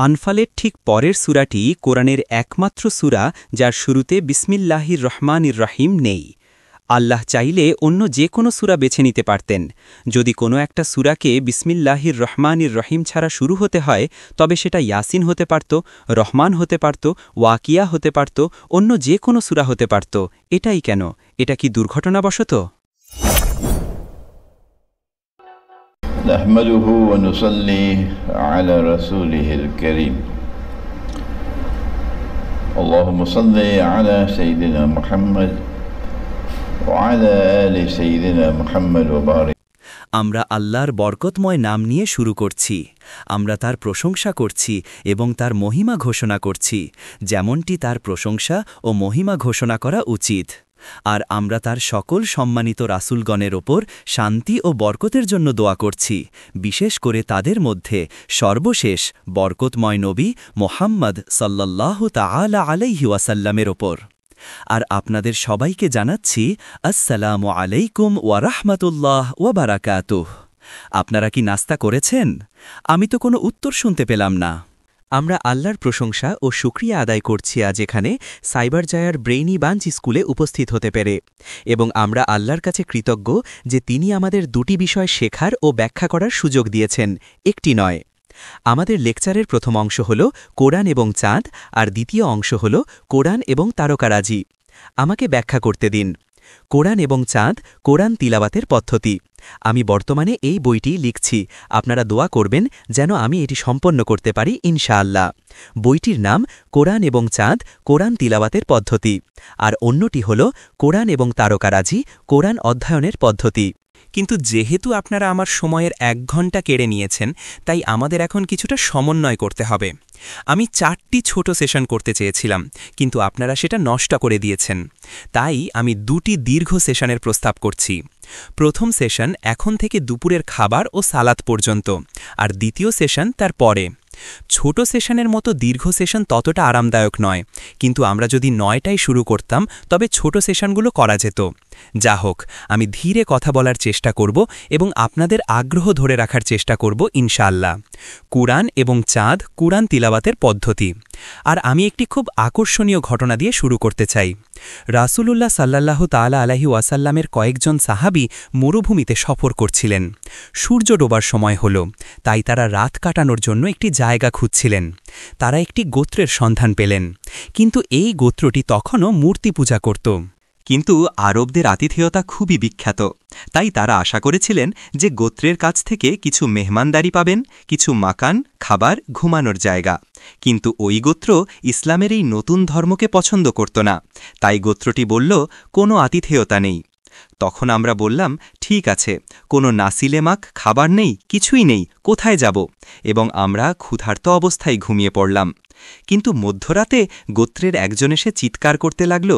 আনফালের ঠিক পরের সূরাটি কোরআনের একমাত্র সূরা যার শুরুতে বিসমিল্লাহির রহমানির রহিম নেই। আল্লাহ চাইলে অন্য যে কোনো সূরা বেছে নিতে পারতেন। যদি কোনো একটা সূরাকে বিসমিল্লাহির রহমানির রহিম ছাড়া শুরু হতে হয়, তবে সেটা ইয়াসিন হতে পারত, রহমান হতে পারত, ওয়াকিয়া হতে পারত, অন্য যে কোনো সূরা হতে পারত। এটাই কেন? এটা কি দুর্ঘটনাবশত? نحمده ونصلي على رسوله الكريم اللهم صل على سيدنا محمد وعلى آل سيدنا محمد وبارك। আমরা আল্লাহর বরকতময় নাম নিয়ে শুরু করছি। আমরা তার প্রশংসা করছি এবং তার মহিমা ঘোষণা করছি, যেমনটি তার প্রশংসা ও মহিমা ঘোষণা করা উচিত। আর আমরা তার সকল সম্মানিত রাসূলগণের ওপর শান্তি ও বরকতের জন্য দোয়া করছি, বিশেষ করে তাদের মধ্যে সর্বশেষ বরকতময় নবী মুহাম্মদ সাল্লাল্লাহু তাআলা আলাইহি ওয়াসাল্লামের ওপর। আর আপনাদের সবাইকে জানাচ্ছি আসসালামু আলাইকুম ওয়া রাহমাতুল্লাহ ওয়া বারাকাতুহ। আপনারা কি নাস্তা করেছেন? আমি তো কোনো উত্তর শুনতে পেলাম না। আমরা আল্লাহর প্রশংসা ও শুকরিয়া আদায় করছি আজ এখানে সাইবার জায়ার ব্রেইনি বাঞ্চ স্কুলে উপস্থিত হতে পেরে, এবং আমরা আল্লাহর কাছে কৃতজ্ঞ যে তিনি আমাদের দুটি বিষয় শেখার ও ব্যাখ্যা করার সুযোগ দিয়েছেন, একটি নয়। আমাদের লেকচারের প্রথম অংশ হল কোরআন এবং চাঁদ, আর দ্বিতীয় অংশ হল কোরআন এবং তারকারাজি। আমাকে ব্যাখ্যা করতে দিন। কোরআন এবং চাঁদ কোরআন তিলাওয়াতের পদ্ধতি। আমি বর্তমানে এই বইটি লিখছি। আপনারা দোয়া করবেন যেন আমি এটি সম্পন্ন করতে পারি ইনশাআল্লাহ। বইটির নাম কোরআন এবং চাঁদ কোরআন তিলাওয়াতের পদ্ধতি, আর অন্যটি হল কোরআন এবং তারকারাজি কোরআন অধ্যয়নের পদ্ধতি। কিন্তু যেহেতু আপনারা আমার সময়ের 1 ঘন্টা কেড়ে নিয়েছেন, তাই আমাদের এখন কিছুটা সমন্বয় করতে হবে। আমি 4টি ছোট সেশন করতে চেয়েছিলাম, কিন্তু আপনারা সেটা নষ্ট করে দিয়েছেন। তাই আমি 2টি দীর্ঘ সেশনের প্রস্তাব করছি। প্রথম সেশন এখন থেকে দুপুরের খাবার ও সালাত পর্যন্ত, আর দ্বিতীয় সেশন তার পরে। ছোট সেশনের মতো দীর্ঘ সেশন ততটা আরামদায়ক নয়, কিন্তু আমরা যদি 9টায় শুরু করতাম তবে ছোট সেশনগুলো করা যেত। যা হোক, আমি ধীরে কথা বলার চেষ্টা করব এবং আপনাদের আগ্রহ ধরে রাখার চেষ্টা করব ইনশাআল্লাহ। কুরআন এবং চাঁদ কুরআন তিলাওয়াতের পদ্ধতি। আর আমি একটি খুব আকর্ষণীয় ঘটনা দিয়ে শুরু করতে চাই। রাসূলুল্লাহ সাল্লাল্লাহু তাআলা আলাইহি ওয়াসাল্লামের কয়েকজন সাহাবী মরুভূমিতে সফর করছিলেন। সূর্য ডোবার সময় হল, তাই তারা রাত কাটানোর জন্য একটি জায়গা খুঁজছিলেন। তারা একটি গোত্রের সন্ধান পেলেন, কিন্তু এই গোত্রটি তখনও মূর্তি পূজা করত। কিন্তু আরবদের আতিথেয়তা খুবই বিখ্যাত, তাই তারা আশা করেছিলেন যে গোত্রের কাছ থেকে কিছু মেহমানদারি পাবেন, কিছু মাকান, খাবার, ঘুমানোর জায়গা। কিন্তু ওই গোত্র ইসলামের এই নতুন ধর্মকে পছন্দ করত না, তাই গোত্রটি বলল, কোনো আতিথেয়তা নেই। তখন আমরা বললাম, ঠিক আছে, কোনো নাসিলেমাক, খাবার নেই, কিছুই নেই, কোথায় যাব? এবং আমরা ক্ষুধার্ত অবস্থায় ঘুমিয়ে পড়লাম। কিন্তু মধ্যরাতে গোত্রের একজন এসে চিৎকার করতে লাগল,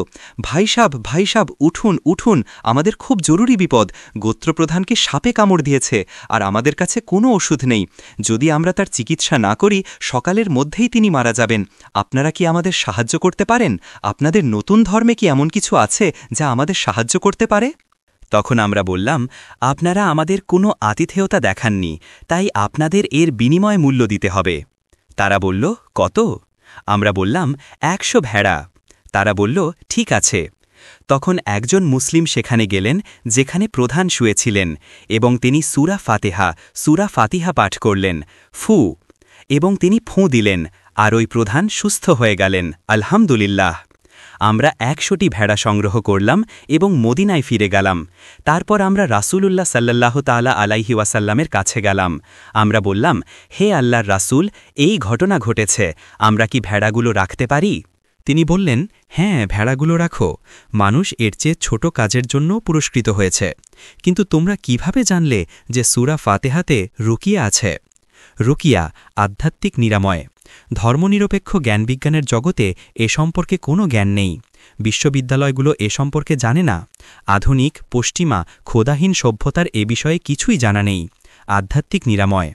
ভাই সাব, উঠুন উঠুন, আমাদের খুব জরুরি বিপদ। গোত্রপ্রধানকে সাপে কামড় দিয়েছে, আর আমাদের কাছে কোনো ওষুধ নেই। যদি আমরা তার চিকিৎসা না করি, সকালের মধ্যেই তিনি মারা যাবেন। আপনারা কি আমাদের সাহায্য করতে পারেন? আপনাদের নতুন ধর্মে কি এমন কিছু আছে যা আমাদের সাহায্য করতে পারে? তখন আমরা বললাম, আপনারা আমাদের কোনো আতিথেয়তা দেখাননি, তাই আপনাদের এর বিনিময় মূল্য দিতে হবে। তারা বলল, কত? আমরা বললাম, 100 ভেড়া। তারা বলল, ঠিক আছে। তখন একজন মুসলিম সেখানে গেলেন যেখানে প্রধান শুয়েছিলেন, এবং তিনি সূরা ফাতিহা পাঠ করলেন, ফু, এবং তিনি ফোঁ দিলেন, আর ওই প্রধান সুস্থ হয়ে গেলেন। আলহামদুলিল্লাহ। আমরা 100টি ভেড়া সংগ্রহ করলাম এবং মদিনায় ফিরে গেলাম। তারপর আমরা রাসূলুল্লাহ সাল্লাল্লাহু তাআলা আলাইহি ওয়াসাল্লামের কাছে গেলাম। আমরা বললাম, হে আল্লাহর রাসূল, এই ঘটনা ঘটেছে, আমরা কি ভেড়াগুলো রাখতে পারি? তিনি বললেন, হ্যাঁ, ভেড়াগুলো রাখো। মানুষ এর চেয়ে ছোট কাজের জন্য পুরস্কৃত হয়েছে। কিন্তু তোমরা কিভাবে জানলে যে সূরা ফাতিহাতে রুকিয়া আছে? রুকিয়া আধ্যাত্মিক নিরাময়। ধর্মনিরপেক্ষ জ্ঞানবিজ্ঞানের জগতে এ সম্পর্কে কোনো জ্ঞান নেই। বিশ্ববিদ্যালয়গুলো এ সম্পর্কে জানে না। আধুনিক, পশ্চিমা, খোদাহীন সভ্যতার এ বিষয়ে কিছুই জানা নেই। আধ্যাত্মিক নিরাময়।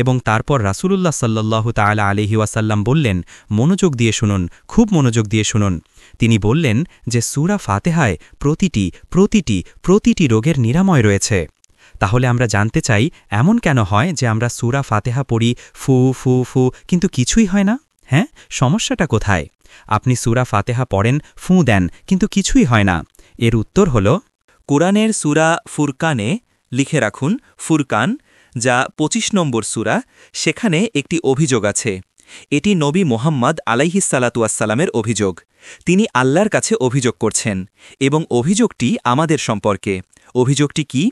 এবং তারপর রাসূলুল্লাহ সাল্লাল্লাহু তাআলা আলাইহি ওয়াসাল্লাম বললেন, মনোযোগ দিয়ে শুনুন, খুব মনোযোগ দিয়ে শুনুন। তিনি বললেন যে সূরা ফাতিহায় প্রতিটি রোগের নিরাময় রয়েছে। তাহলে আমরা জানতে চাই এমন কেন হয় যে আমরা সূরা ফাতিহা পড়ি ফু ফু ফু কিন্তু কিছুই হয় না? হ্যাঁ, সমস্যাটা কোথায়? আপনি সূরা ফাতিহা পড়েন, ফু দেন, কিন্তু কিছুই হয় না। এর উত্তর হল কোরআনের সূরা ফুরকানে, লিখে রাখুন ফুরকান, যা ২৫ নম্বর সূরা, সেখানে একটি অভিযোগ আছে। এটি নবী মুহাম্মদ আলাইহিসসালাতুয়াসসালামের অভিযোগ। তিনি আল্লাহর কাছে অভিযোগ করছেন, এবং অভিযোগটি আমাদের সম্পর্কে। অভিযোগটি কি?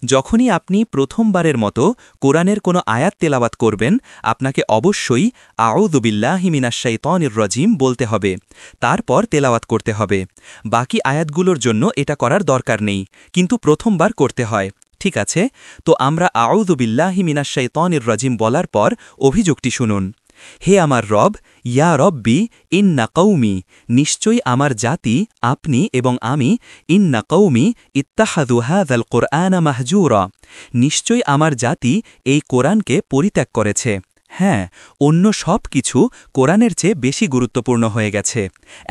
যখনই আপনি প্রথমবারের মতো কোরআনের কোনো আয়াত তেলাওয়াত করবেন, আপনাকে অবশ্যই আউযু বিল্লাহি মিনাশ শাইতানির রাজিম বলতে হবে, তারপর তেলাওয়াত করতে হবে। বাকি আয়াতগুলোর জন্য এটা করার দরকার নেই, কিন্তু প্রথমবার করতে হয়। ঠিক আছে, তো আমরা আউযু বিল্লাহি মিনাশ শাইতানির রাজিম বলার পর অভিযোগটি শুনুন। হে আমার রব, ইয়া রব্বি ইন্না কওমি, নিশ্চয়ই আমার জাতি, আপনি এবং আমি, ইন্না কওমি ইত্তাখাযু হাযাল কুরআনা মাহজুরা, নিশ্চয়ই আমার জাতি এই কোরআনকে পরিত্যাগ করেছে। হ্যাঁ, অন্য সব কিছু কোরআনের চেয়ে বেশি গুরুত্বপূর্ণ হয়ে গেছে।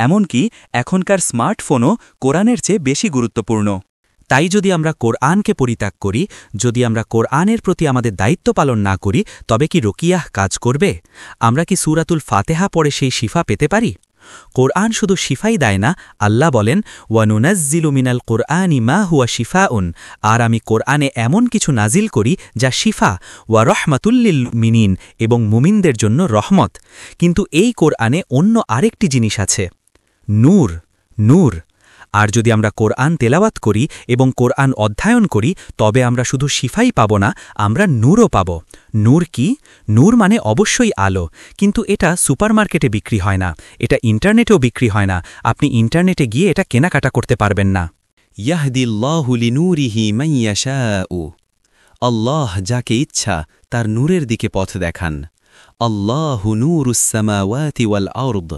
এমনকি এখনকার স্মার্টফোনও কোরআনের চেয়ে বেশি গুরুত্বপূর্ণ। তাই যদি আমরা কোরআনকে পরিত্যাগ করি, যদি আমরা কোরআনের প্রতি আমাদের দায়িত্ব পালন না করি, তবে কি রুকিয়াহ কাজ করবে? আমরা কি সূরাতুল ফাতিহা পড়ে সেই শিফা পেতে পারি? কোরআন শুধু শিফাই দেয় না, আল্লাহ বলেন ওয়ানুনাজ্জিলু মিনাল কোরআনি মা হুয়া শিফাউন, আর আমি কোরআনে এমন কিছু নাজিল করি যা শিফা ওয়া রহমাতুল লিল মিনিন, এবং মুমিনদের জন্য রহমত। কিন্তু এই কোরআনে অন্য আরেকটি জিনিস আছে, নূর। নূর। আর যদি আমরা কোরআন তেলাওয়াত করি এবং কোরআন অধ্যয়ন করি, তবে আমরা শুধু শিফাই পাব না, আমরা নূরও পাব। নূর কি? নূর মানে অবশ্যই আলো, কিন্তু এটা সুপারমার্কেটে বিক্রি হয় না, এটা ইন্টারনেটেও বিক্রি হয় না। আপনি ইন্টারনেটে গিয়ে এটা কেনাকাটা করতে পারবেন না। ইয়াহদিল্লাহু লিনূরিহি মান ইয়াশাউ, আল্লাহ যাকে ইচ্ছা তার নূরের দিকে পথ দেখান। আল্লাহু নূরুস সামাওয়াতি ওয়াল আরদ,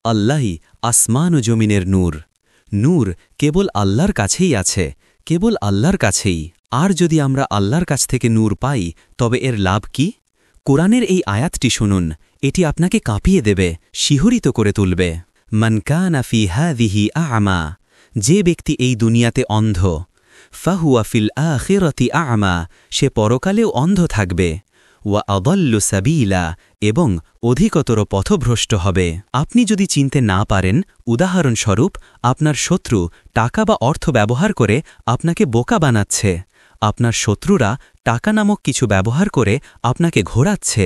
আল্লাহই আসমান ও জমিনের নূর। নূর কেবল আল্লাহর কাছেই আছে, কেবল আল্লাহর কাছেই। আর যদি আমরা আল্লাহর কাছ থেকে নূর পাই, তবে এর লাভ কি? কোরআনের এই আয়াতটি শুনুন, এটি আপনাকে কাঁপিয়ে দেবে, শিহরিত করে তুলবে। মান কানা ফি হাযিহি আ'মা, যে ব্যক্তি এই দুনিয়াতে অন্ধ, ফাহুয়া ফিল আখিরাতি আ'মা, সে পরকালেও অন্ধ থাকবে। ওয়া আদাল্লু সাবিলা, এবং অধিকতর পথভ্রষ্ট হবে। আপনি যদি চিনতে না পারেন, উদাহরণস্বরূপ আপনার শত্রু টাকা বা অর্থ ব্যবহার করে আপনাকে বোকা বানাচ্ছে, আপনার শত্রুরা টাকা নামক কিছু ব্যবহার করে আপনাকে ঘোরাচ্ছে,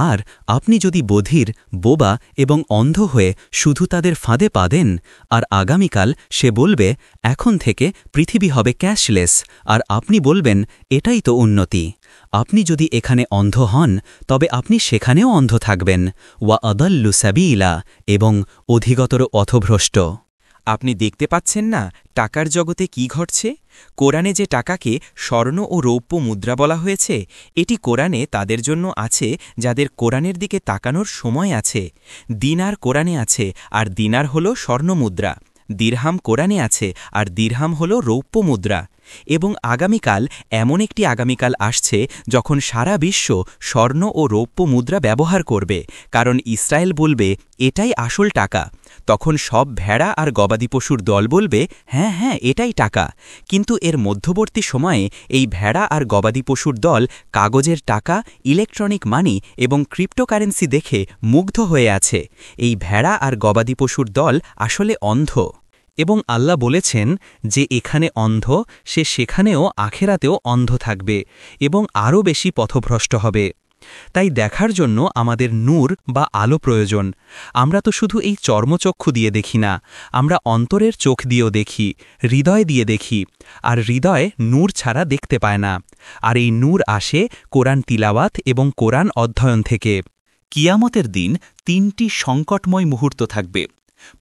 আর আপনি যদি বধির, বোবা এবং অন্ধ হয়ে শুধু তাদের ফাঁদে পা দেন, আর আগামীকাল সে বলবে এখন থেকে পৃথিবী হবে ক্যাশলেস, আর আপনি বলবেন এটাই তো উন্নতি। আপনি যদি এখানে অন্ধ হন, তবে আপনি সেখানেও অন্ধ থাকবেন। ওয়া আদাল্লু সাবিলা, এবং অধিকতর পথভ্রষ্ট। আপনি দেখতে পাচ্ছেন না টাকার জগতে কি ঘটছে? কোরআনে যে টাকাকে স্বর্ণ ও রৌপ্য মুদ্রা বলা হয়েছে, এটি কোরআনে তাদের জন্য আছে যাদের কোরআনের দিকে তাকানোর সময় আছে। দিনার কোরআনে আছে, আর দিনার হল স্বর্ণ মুদ্রা। দিরহাম কোরআনে আছে, আর দিরহাম হল রৌপ্য মুদ্রা। এবং আগামীকাল এমন একটি আগামীকাল আসছে যখন সারা বিশ্ব স্বর্ণ ও রৌপ্য মুদ্রা ব্যবহার করবে, কারণ ইসরায়েল বলবে এটাই আসল টাকা। তখন সব ভেড়া আর গবাদি পশুর দল বলবে হ্যাঁ হ্যাঁ এটাই টাকা। কিন্তু এর মধ্যবর্তী সময়ে এই ভেড়া আর গবাদি পশুর দল কাগজের টাকা, ইলেকট্রনিক মানি এবং ক্রিপ্টোকারেন্সি দেখে মুগ্ধ হয়ে আছে। এই ভেড়া আর গবাদি পশুর দল আসলে অন্ধ, এবং আল্লাহ বলেছেন যে এখানে অন্ধ, সে সেখানেও আখেরাতেও অন্ধ থাকবে এবং আরও বেশি পথভ্রষ্ট হবে। তাই দেখার জন্য আমাদের নূর বা আলো প্রয়োজন। আমরা তো শুধু এই চর্মচক্ষু দিয়ে দেখি না, আমরা অন্তরের চোখ দিয়েও দেখি, হৃদয় দিয়ে দেখি, আর হৃদয় নূর ছাড়া দেখতে পায় না। আর এই নূর আসে কোরআন তিলাওয়াত এবং কোরআন অধ্যয়ন থেকে। কিয়ামতের দিন ৩টি সংকটময় মুহূর্ত থাকবে।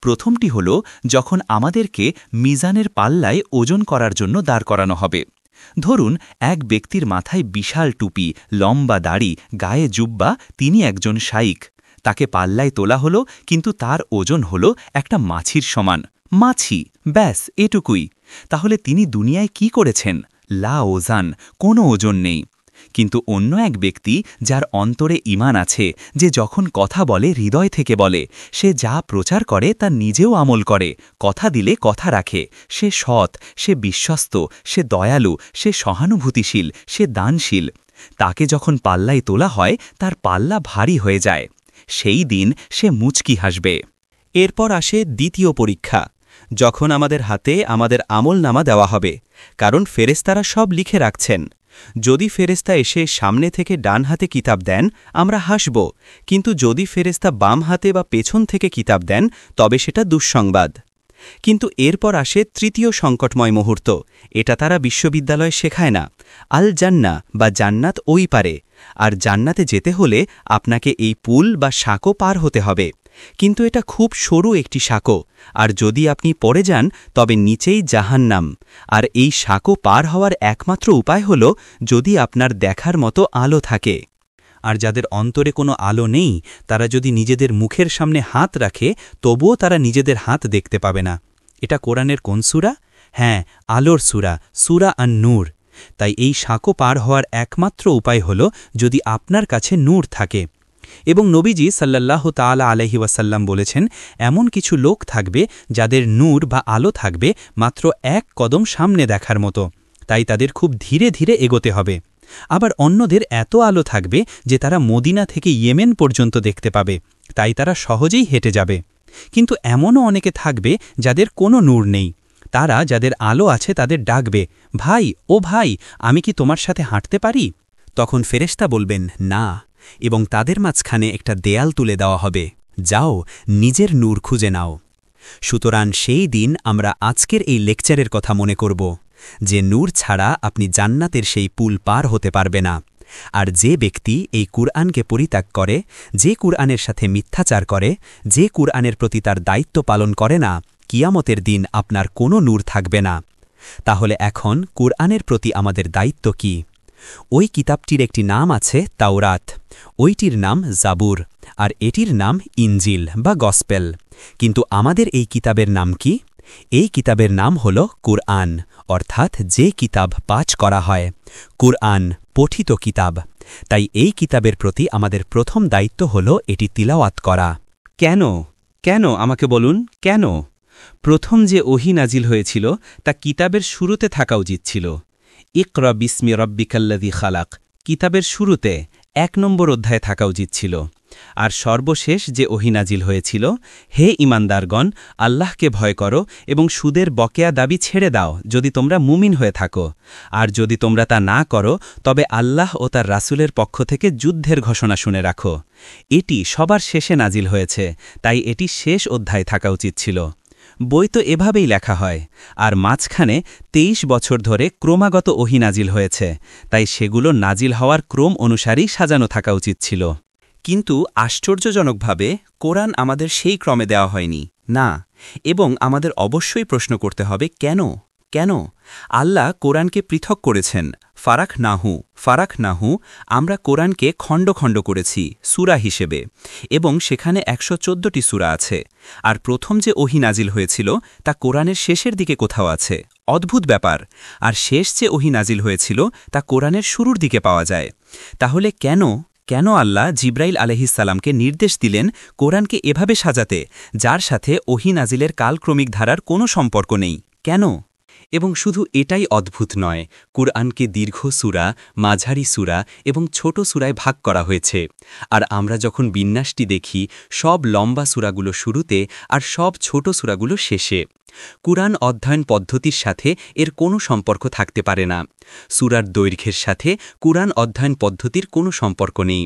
প্রথমটি হল যখন আমাদেরকে মিজানের পাল্লায় ওজন করার জন্য দাঁড় করানো হবে। ধরুন এক ব্যক্তির মাথায় বিশাল টুপি, লম্বা দাড়ি, গায়ে জুব্বা, তিনি একজন শাইখ। তাকে পাল্লায় তোলা হলো, কিন্তু তার ওজন হল একটা মাছির সমান। মাছি, ব্যাস এটুকুই। তাহলে তিনি দুনিয়ায় কি করেছেন? লা ওজান, কোনো ওজন নেই। কিন্তু অন্য এক ব্যক্তি যার অন্তরে ঈমান আছে, যে যখন কথা বলে হৃদয় থেকে বলে, সে যা প্রচার করে তা নিজেও আমল করে, কথা দিলে কথা রাখে, সে সৎ, সে বিশ্বস্ত, সে দয়ালু, সে সহানুভূতিশীল, সে দানশীল। তাকে যখন পাল্লায় তোলা হয় তার পাল্লা ভারী হয়ে যায়। সেই দিন সে মুচকি হাসবে। এরপর আসে দ্বিতীয় পরীক্ষা, যখন আমাদের হাতে আমাদের আমলনামা দেওয়া হবে, কারণ ফেরেশতারা সব লিখে রাখছেন। যদি ফেরেশতা এসে সামনে থেকে ডান হাতে কিতাব দেন, আমরা হাসব, কিন্তু যদি ফেরেশতা বাম হাতে বা পেছন থেকে কিতাব দেন, তবে সেটা দুঃসংবাদ। কিন্তু এরপর আসে তৃতীয় সংকটময় মুহূর্ত। এটা তারা বিশ্ববিদ্যালয়ে শেখায় না। আল জান্নাহ বা জান্নাত ওই পারে, আর জান্নাতে যেতে হলে আপনাকে এই পুল বা সাঁকো পার হতে হবে। কিন্তু এটা খুব সরু একটি সাঁকো, আর যদি আপনি পড়ে যান তবে নিচেই জাহান্নাম। আর এই সাঁকো পার হওয়ার একমাত্র উপায় হল যদি আপনার দেখার মতো আলো থাকে। আর যাদের অন্তরে কোনো আলো নেই, তারা যদি নিজেদের মুখের সামনে হাত রাখে, তবুও তারা নিজেদের হাত দেখতে পাবে না। এটা কোরআনের কোন সূরা? হ্যাঁ, আলোর সূরা, সূরা আন-নূর। তাই এই সাঁকো পার হওয়ার একমাত্র উপায় হল যদি আপনার কাছে নূর থাকে। এবং নবীজি সাল্লাল্লাহু তাআলা আলাইহি ওয়াসাল্লাম বলেছেন, এমন কিছু লোক থাকবে যাদের নূর বা আলো থাকবে মাত্র এক কদম সামনে দেখার মতো, তাই তাদের খুব ধীরে ধীরে এগোতে হবে। আবার অন্যদের এত আলো থাকবে যে তারা মদিনা থেকে ইয়েমেন পর্যন্ত দেখতে পাবে, তাই তারা সহজেই হেঁটে যাবে। কিন্তু এমনও অনেকে থাকবে যাদের কোনো নূর নেই। তারা যাদের আলো আছে তাদের ডাকবে, ভাই, ও ভাই, আমি কি তোমার সাথে হাঁটতে পারি? তখন ফেরেশতা বলবেন, না, এবং তাদের মাঝখানে একটা দেয়াল তুলে দেওয়া হবে, যাও নিজের নূর খুঁজে নাও। সুতরাং সেই দিন আমরা আজকের এই লেকচারের কথা মনে করব, যে নূর ছাড়া আপনি জান্নাতের সেই পুল পার হতে পারবে না। আর যে ব্যক্তি এই কুরআনকে পরিত্যাগ করে, যে কুরআনের সাথে মিথ্যাচার করে, যে কুরআনের প্রতি তার দায়িত্ব পালন করে না, কিয়ামতের দিন আপনার কোনো নূর থাকবে না। তাহলে এখন কুরআনের প্রতি আমাদের দায়িত্ব কি? ওই কিতাবটির একটি নাম আছে তাওরাত, ওইটির নাম জাবুর, আর এটির নাম ইনজিল বা গসপেল। কিন্তু আমাদের এই কিতাবের নাম কি? এই কিতাবের নাম হল কুরআন, অর্থাৎ যে কিতাব পাঠ করা হয়, কুরআন পঠিত কিতাব। তাই এই কিতাবের প্রতি আমাদের প্রথম দায়িত্ব হল এটি তিলাওয়াত করা। কেন কেন আমাকে বলুন, কেন? প্রথম যে ওহী নাজিল হয়েছিল তা কিতাবের শুরুতে থাকা উচিত ছিল। ইকরা বিসমি রব্বিকাল্লাযী খালাক কিতাবের শুরুতে ১ নম্বর অধ্যায়ে থাকা উচিত ছিল। আর সর্বশেষ যে ওহী নাজিল হয়েছিল, হে ঈমানদারগণ, আল্লাহকে ভয় করো এবং সুদের বকেয়া দাবি ছেড়ে দাও যদি তোমরা মুমিন হয়ে থাকো। আর যদি তোমরা তা না করো তবে আল্লাহ ও তার রাসূলের পক্ষ থেকে যুদ্ধের ঘোষণা শুনে রাখো। এটি সবার শেষে নাজিল হয়েছে, তাই এটি শেষ অধ্যায় থাকা উচিত ছিল। বই তো এভাবেই লেখা হয়, আর মাঝখানে ২৩ বছর ধরে ক্রমাগত ওহী নাজিল হয়েছে, তাই সেগুলো নাজিল হওয়ার ক্রম অনুসারেই সাজানো থাকা উচিত ছিল। কিন্তু আশ্চর্যজনকভাবে কোরআন আমাদের সেই ক্রমে দেওয়া হয়নি, না। এবং আমাদের অবশ্যই প্রশ্ন করতে হবে, কেন? কেন আল্লাহ কোরআনকে পৃথক করেছেন? ফারাক নাহু আমরা কোরআনকে খণ্ড খণ্ড করেছি সূরা হিসেবে, এবং সেখানে ১১৪টি সূরা আছে। আর প্রথম যে ওহী নাজিল হয়েছিল তা কোরআনের শেষের দিকে কোথাও আছে, অদ্ভুত ব্যাপার। আর শেষ যে ওহী নাজিল হয়েছিল তা কোরআনের শুরুর দিকে পাওয়া যায়। তাহলে কেন আল্লাহ জিব্রাইল আলাইহিসসালামকে নির্দেশ দিলেন কোরআনকে এভাবে সাজাতে, যার সাথে ওহী নাজিলের কালক্রমিক ধারার কোনো সম্পর্ক নেই? কেন? এবং শুধু এটাই অদ্ভুত নয়, কুরআনকে দীর্ঘ সূরা, মাঝারি সূরা এবং ছোট সূরায় ভাগ করা হয়েছে। আর আমরা যখন বিন্যাসটি দেখি, সব লম্বা সূরাগুলো শুরুতে আর সব ছোট সূরাগুলো শেষে। কুরআন অধ্যয়ন পদ্ধতির সাথে এর কোনো সম্পর্ক থাকতে পারে না। সূরার দৈর্ঘ্যের সাথে কুরআন অধ্যয়ন পদ্ধতির কোনো সম্পর্ক নেই।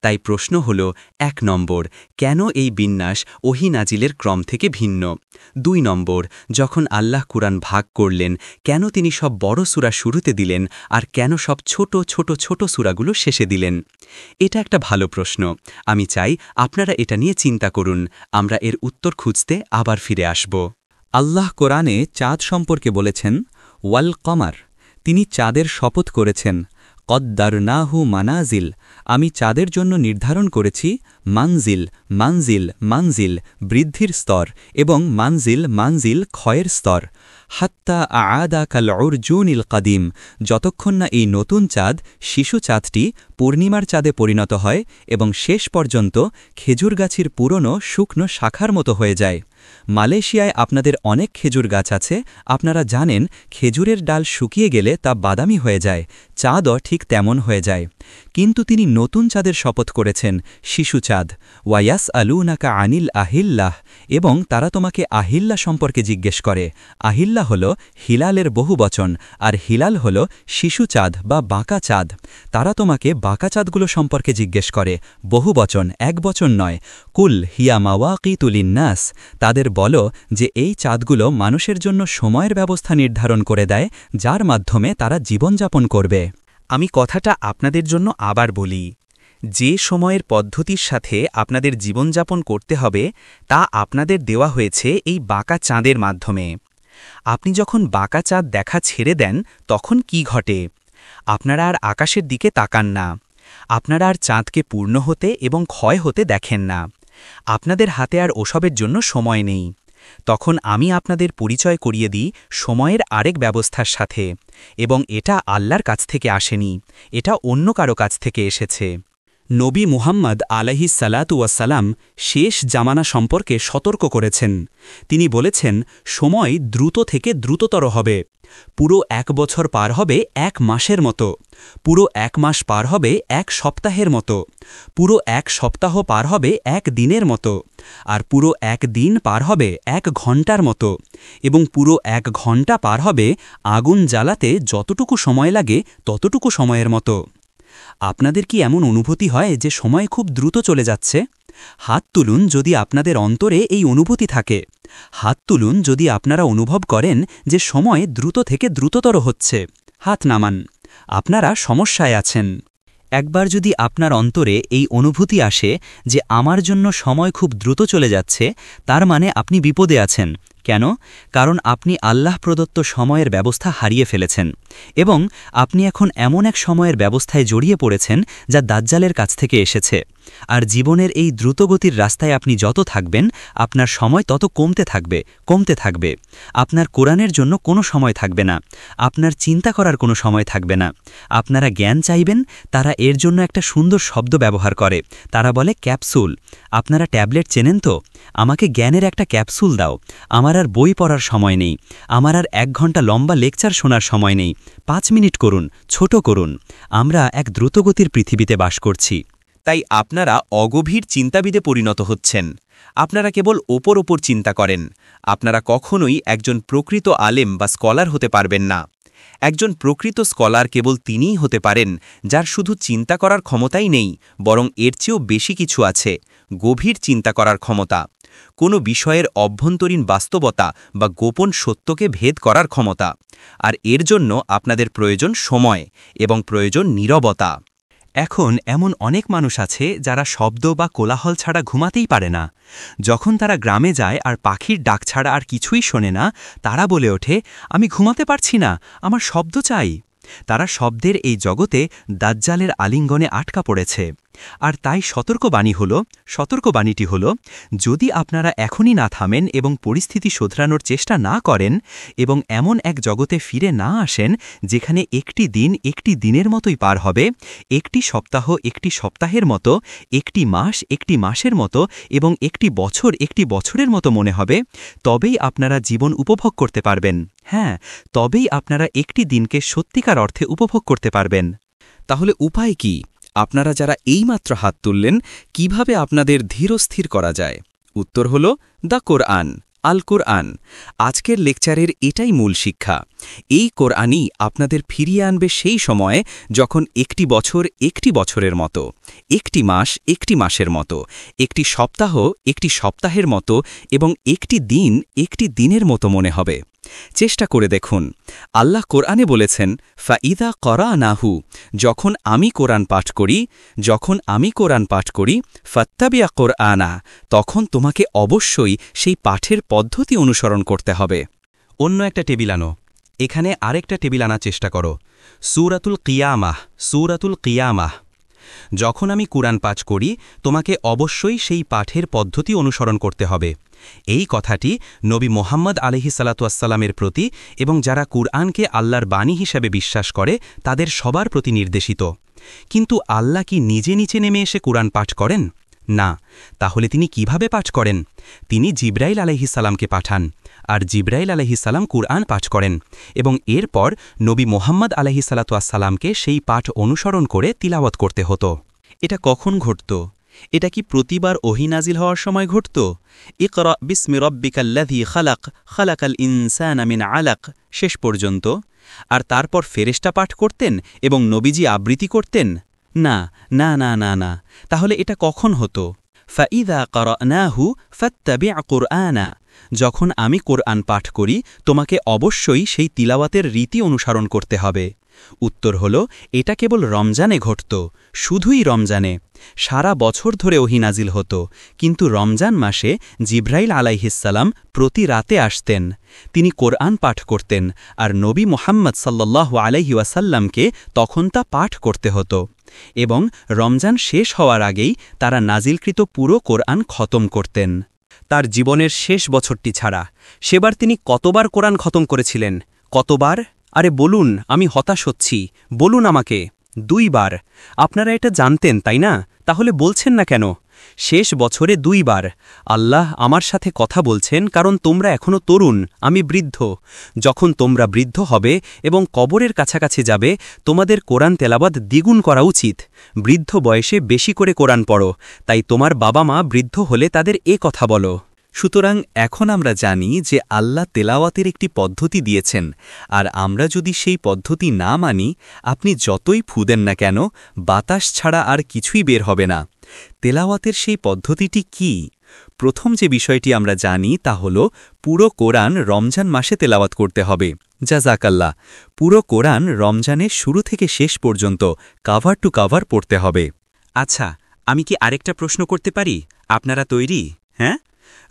তাই প্রশ্ন হল, ১ নম্বর, কেন এই বিন্যাস ওহী নাজিলের ক্রম থেকে ভিন্ন? ২ নম্বর, যখন আল্লাহ কুরআন ভাগ করলেন, কেন তিনি সব বড় সূরা শুরুতে দিলেন আর কেন সব ছোট ছোট ছোট সূরাগুলো শেষে দিলেন? এটা একটা ভালো প্রশ্ন। আমি চাই আপনারা এটা নিয়ে চিন্তা করুন। আমরা এর উত্তর খুঁজতে আবার ফিরে আসব। আল্লাহ কোরআনে চাঁদ সম্পর্কে বলেছেন, ওয়াল কমার, তিনি চাঁদের শপথ করেছেন। কদ্দারনাহু মানাজিল, আমি চাঁদের জন্য নির্ধারণ করেছি মানজিল মানজিল মানজিল বৃদ্ধির স্তর এবং মানজিল মানজিল ক্ষয়ের স্তর হাত্তা আদা কাল উরজুনিল কাদিম যতক্ষণ না এই নতুন চাঁদ শিশু চাঁদটি পূর্ণিমার চাঁদে পরিণত হয় এবং শেষ পর্যন্ত খেজুর গাছের পুরনো শুকনো শাখার মতো হয়ে যায়। মালয়েশিয়ায় আপনাদের অনেক খেজুর গাছ আছে, আপনারা জানেন খেজুরের ডাল শুকিয়ে গেলে তা বাদামি হয়ে যায়, চাঁদও ঠিক তেমন হয়ে যায়। কিন্তু তিনি নতুন চাঁদের শপথ করেছেন, শিশু চাঁদ। ওয়ায়াস আলুনাকা আনিল আহিল্লাহ, এবং তারা তোমাকে আহিল্লা সম্পর্কে জিজ্ঞেস করে। আহিল্লা হল হিলালের বহুবচন, আর হিলাল হল শিশু চাঁদ বা বাঁকা চাঁদ। তারা তোমাকে বাঁকা চাঁদগুলো সম্পর্কে জিজ্ঞেস করে, বহুবচন, একবচন নয়। কুল হিয়া মাওয়াকিতুলিন্নাস, তাদের বলো যে এই চাঁদগুলো মানুষের জন্য সময়ের ব্যবস্থা নির্ধারণ করে দেয়, যার মাধ্যমে তারা জীবনযাপন করবে। আমি কথাটা আপনাদের জন্য আবার বলি, যে সময়ের পদ্ধতির সাথে আপনাদের জীবনযাপন করতে হবে তা আপনাদের দেওয়া হয়েছে এই বাঁকা চাঁদের মাধ্যমে। আপনি যখন বাঁকা চাঁদ দেখা ছেড়ে দেন তখন কি ঘটে? আপনারা আর আকাশের দিকে তাকান না, আপনারা আর চাঁদকে পূর্ণ হতে এবং ক্ষয় হতে দেখেন না। আপনাদের হাতে আর ওসবের জন্য সময় নেই। তখন আমি আপনাদের পরিচয় করিয়ে দিই সময়ের আরেক ব্যবস্থার সাথে, এবং এটা আল্লাহর কাছ থেকে আসেনি, এটা অন্য কারো কাছ থেকে এসেছে। নবী মুহাম্মদ আলাইহিস সালাতু ওয়াসসালাম শেষ জামানা সম্পর্কে সতর্ক করেছেন। তিনি বলেছেন, সময় দ্রুত থেকে দ্রুততর হবে। পুরো 1 বছর পার হবে 1 মাসের মতো, পুরো 1 মাস পার হবে 1 সপ্তাহের মতো, পুরো 1 সপ্তাহ পার হবে 1 দিনের মতো, আর পুরো 1 দিন পার হবে 1 ঘণ্টার মতো, এবং পুরো 1 ঘণ্টা পার হবে আগুন জ্বালাতে যতটুকু সময় লাগে ততটুকু সময়ের মতো। আপনাদের কি এমন অনুভূতি হয় যে সময় খুব দ্রুত চলে যাচ্ছে? হাত তুলুন যদি আপনাদের অন্তরে এই অনুভূতি থাকে। হাত তুলুন যদি আপনারা অনুভব করেন যে সময় দ্রুত থেকে দ্রুততর হচ্ছে। হাত নামান, আপনারা সমস্যায় আছেন। একবার যদি আপনার অন্তরে এই অনুভূতি আসে যে আমার জন্য সময় খুব দ্রুত চলে যাচ্ছে, তার মানে আপনি বিপদে আছেন। কেন? কারণ আপনি আল্লাহ প্রদত্ত সময়ের ব্যবস্থা হারিয়ে ফেলেছেন, এবং আপনি এখন এমন এক সময়ের ব্যবস্থায় জড়িয়ে পড়েছেন যা দাজ্জালের কাছ থেকে এসেছে। আর জীবনের এই দ্রুতগতির রাস্তায় আপনি যত থাকবেন, আপনার সময় তত কমতে থাকবে। আপনার কোরআনের জন্য কোনো সময় থাকবে না, আপনার চিন্তা করার কোনো সময় থাকবে না। আপনারা জ্ঞান চাইবেন, তারা এর জন্য একটা সুন্দর শব্দ ব্যবহার করে, তারা বলে ক্যাপসুল। আপনারা ট্যাবলেট চেনেন তো? আমাকে জ্ঞানের একটা ক্যাপসুল দাও, আমার আর বই পড়ার সময় নেই, আমার আর 1 ঘন্টা লম্বা লেকচার শোনার সময় নেই, 5 মিনিট করুন, ছোট করুন। আমরা এক দ্রুতগতির পৃথিবীতে বাস করছি। তাই আপনারা অগভীর চিন্তাবিদে পরিণত হচ্ছেন। আপনারা কেবল ওপর চিন্তা করেন। আপনারা কখনোই একজন প্রকৃত আলেম বা স্কলার হতে পারবেন না। একজন প্রকৃত স্কলার কেবল তিনিই হতে পারেন যার শুধু চিন্তা করার ক্ষমতাই নেই, বরং এর চেয়েও বেশি কিছু আছে, গভীর চিন্তা করার ক্ষমতা, কোনো বিষয়ের অভ্যন্তরীণ বাস্তবতা বা গোপন সত্যকে ভেদ করার ক্ষমতা। আর এর জন্য আপনাদের প্রয়োজন সময় এবং প্রয়োজন নীরবতা। এখন এমন অনেক মানুষ আছে যারা শব্দ বা কোলাহল ছাড়া ঘুমাতেই পারে না। যখন তারা গ্রামে যায় আর পাখির ডাক ছাড়া আর কিছুই শোনে না, তারা বলে ওঠে, আমি ঘুমাতে পারছি না, আমার শব্দ চাই। তারা শব্দের এই জগতে দাজ্জালের আলিঙ্গনে আটকা পড়েছে। আর তাই সতর্কবাণীটি হল, যদি আপনারা এখনই না থামেন এবং পরিস্থিতি শোধরানোর চেষ্টা না করেন এবং এমন এক জগতে ফিরে না আসেন যেখানে একটি দিন একটি দিনের মতোই পার হবে, একটি সপ্তাহ একটি সপ্তাহের মতো, একটি মাস একটি মাসের মতো এবং একটি বছর একটি বছরের মতো মনে হবে, তবেই আপনারা জীবন উপভোগ করতে পারবেন। হ্যাঁ, তবেই আপনারা একটি দিনকে সত্যিকার অর্থে উপভোগ করতে পারবেন। তাহলে উপায় কি? আপনারা যারা এইমাত্র হাত তুললেন, কিভাবে আপনাদের ধীরস্থির করা যায়? উত্তর হল দ্য কোরআন, আল কোরআন। আজকের লেকচারের এটাই মূল শিক্ষা। এই কোরআনই আপনাদের ফিরিয়ে আনবে সেই সময়ে যখন একটি বছর একটি বছরের মতো, একটি মাস একটি মাসের মতো, একটি সপ্তাহ একটি সপ্তাহের মতো এবং একটি দিন একটি দিনের মতো মনে হবে। চেষ্টা করে দেখুন। আল্লাহ কোরআনে বলেছেন, ফাইদা করানাহু, যখন আমি কোরআন পাঠ করি, ফাত্তাবিয়া কোরআনা, তখন তোমাকে অবশ্যই সেই পাঠের পদ্ধতি অনুসরণ করতে হবে। অন্য একটা টেবিল আনো, এখানে আরেকটা টেবিল আনার চেষ্টা করো। সূরাতুল কিয়ামাহ। যখন আমি কুরআন পাঠ করি তোমাকে অবশ্যই সেই পাঠের পদ্ধতি অনুসরণ করতে হবে। এই কথাটি নবী মোহাম্মদ আলাইহিসসালামের প্রতি এবং যারা কুরআনকে আল্লাহর বাণী হিসেবে বিশ্বাস করে তাদের সবার প্রতি নির্দেশিত। কিন্তু আল্লাহ কি নিজে নিচে নেমে এসে কুরআন পাঠ করেন? না। তাহলে তিনি কিভাবে পাঠ করেন? তিনি জিবরাইল আলাইহিসসালামকে পাঠান, আর জিবরাইল আলাইহিসসালাম কুরআন পাঠ করেন এবং এরপর নবী মোহাম্মদ আলাইহিসসালামকে সেই পাঠ অনুসরণ করে তিলাওয়াত করতে হতো। এটা কখন ঘটত? এটা কি প্রতিবার ওহী নাজিল হওয়ার সময় ঘটত? ইকরা বিসমি রব্বিকাল্লাযী খালাক খালাকাল ইনসানা মিন আলাক শেষ পর্যন্ত? আর তারপর ফেরেশতা পাঠ করতেন এবং নবীজি আবৃত্তি করতেন? না না না না না। তাহলে এটা কখন হতো? ফাইযা ক্বরানাহু ফাত্তাবি' কুরআনা, যখন আমি কোরআন পাঠ করি তোমাকে অবশ্যই সেই তিলাওয়াতের রীতি অনুসরণ করতে হবে। উত্তর হল, এটা কেবল রমজানে ঘটত, শুধুই রমজানে। সারা বছর ধরে ওহী নাজিল হতো, কিন্তু রমজান মাসে জিবরাইল আলাইহিসসালাম প্রতি রাতে আসতেন। তিনি কোরআন পাঠ করতেন আর নবী মুহাম্মদ সাল্লাল্লাহু আলাইহি ওয়াসাল্লামকে তখন তা পাঠ করতে হতো এবং রমজান শেষ হওয়ার আগেই তারা নাজিলকৃত পুরো কোরআন খতম করতেন। তার জীবনের শেষ বছরটি ছাড়া সেবার তিনি কতবার কোরআন খতম করেছিলেন? কতবার? আরে বলুন, আমি হতাশ হচ্ছি, বলুন আমাকে। 2 বার। আপনারা এটা জানতেন তাই না? তাহলে বলছেন না কেন? শেষ বছরে 2 বার। আল্লাহ আমার সাথে কথা বলছেন কারণ তোমরা এখনো তরুণ, আমি বৃদ্ধ। যখন তোমরা বৃদ্ধ হবে এবং কবরের কাছাকাছি যাবে তোমাদের কোরআন তেলাওয়াত দ্বিগুণ করা উচিত। বৃদ্ধ বয়সে বেশি করে কোরআন পড়ো, তাই তোমার বাবা মা বৃদ্ধ হলে তাদের এ কথা বলো। সুতরাং এখন আমরা জানি যে আল্লাহ তেলাওয়াতের একটি পদ্ধতি দিয়েছেন, আর আমরা যদি সেই পদ্ধতি না মানি আপনি যতই ফু দেন না কেন বাতাস ছাড়া আর কিছুই বের হবে না। তেলাওয়াতের সেই পদ্ধতিটি কি? প্রথম যে বিষয়টি আমরা জানি তা হল পুরো কোরআন রমজান মাসে তেলাওয়াত করতে হবে। জাযাকাল্লাহ। পুরো কোরআন রমজানের শুরু থেকে শেষ পর্যন্ত কাভার টু কাভার পড়তে হবে। আচ্ছা, আমি কি আরেকটা প্রশ্ন করতে পারি? আপনারা তৈরি? হ্যাঁ?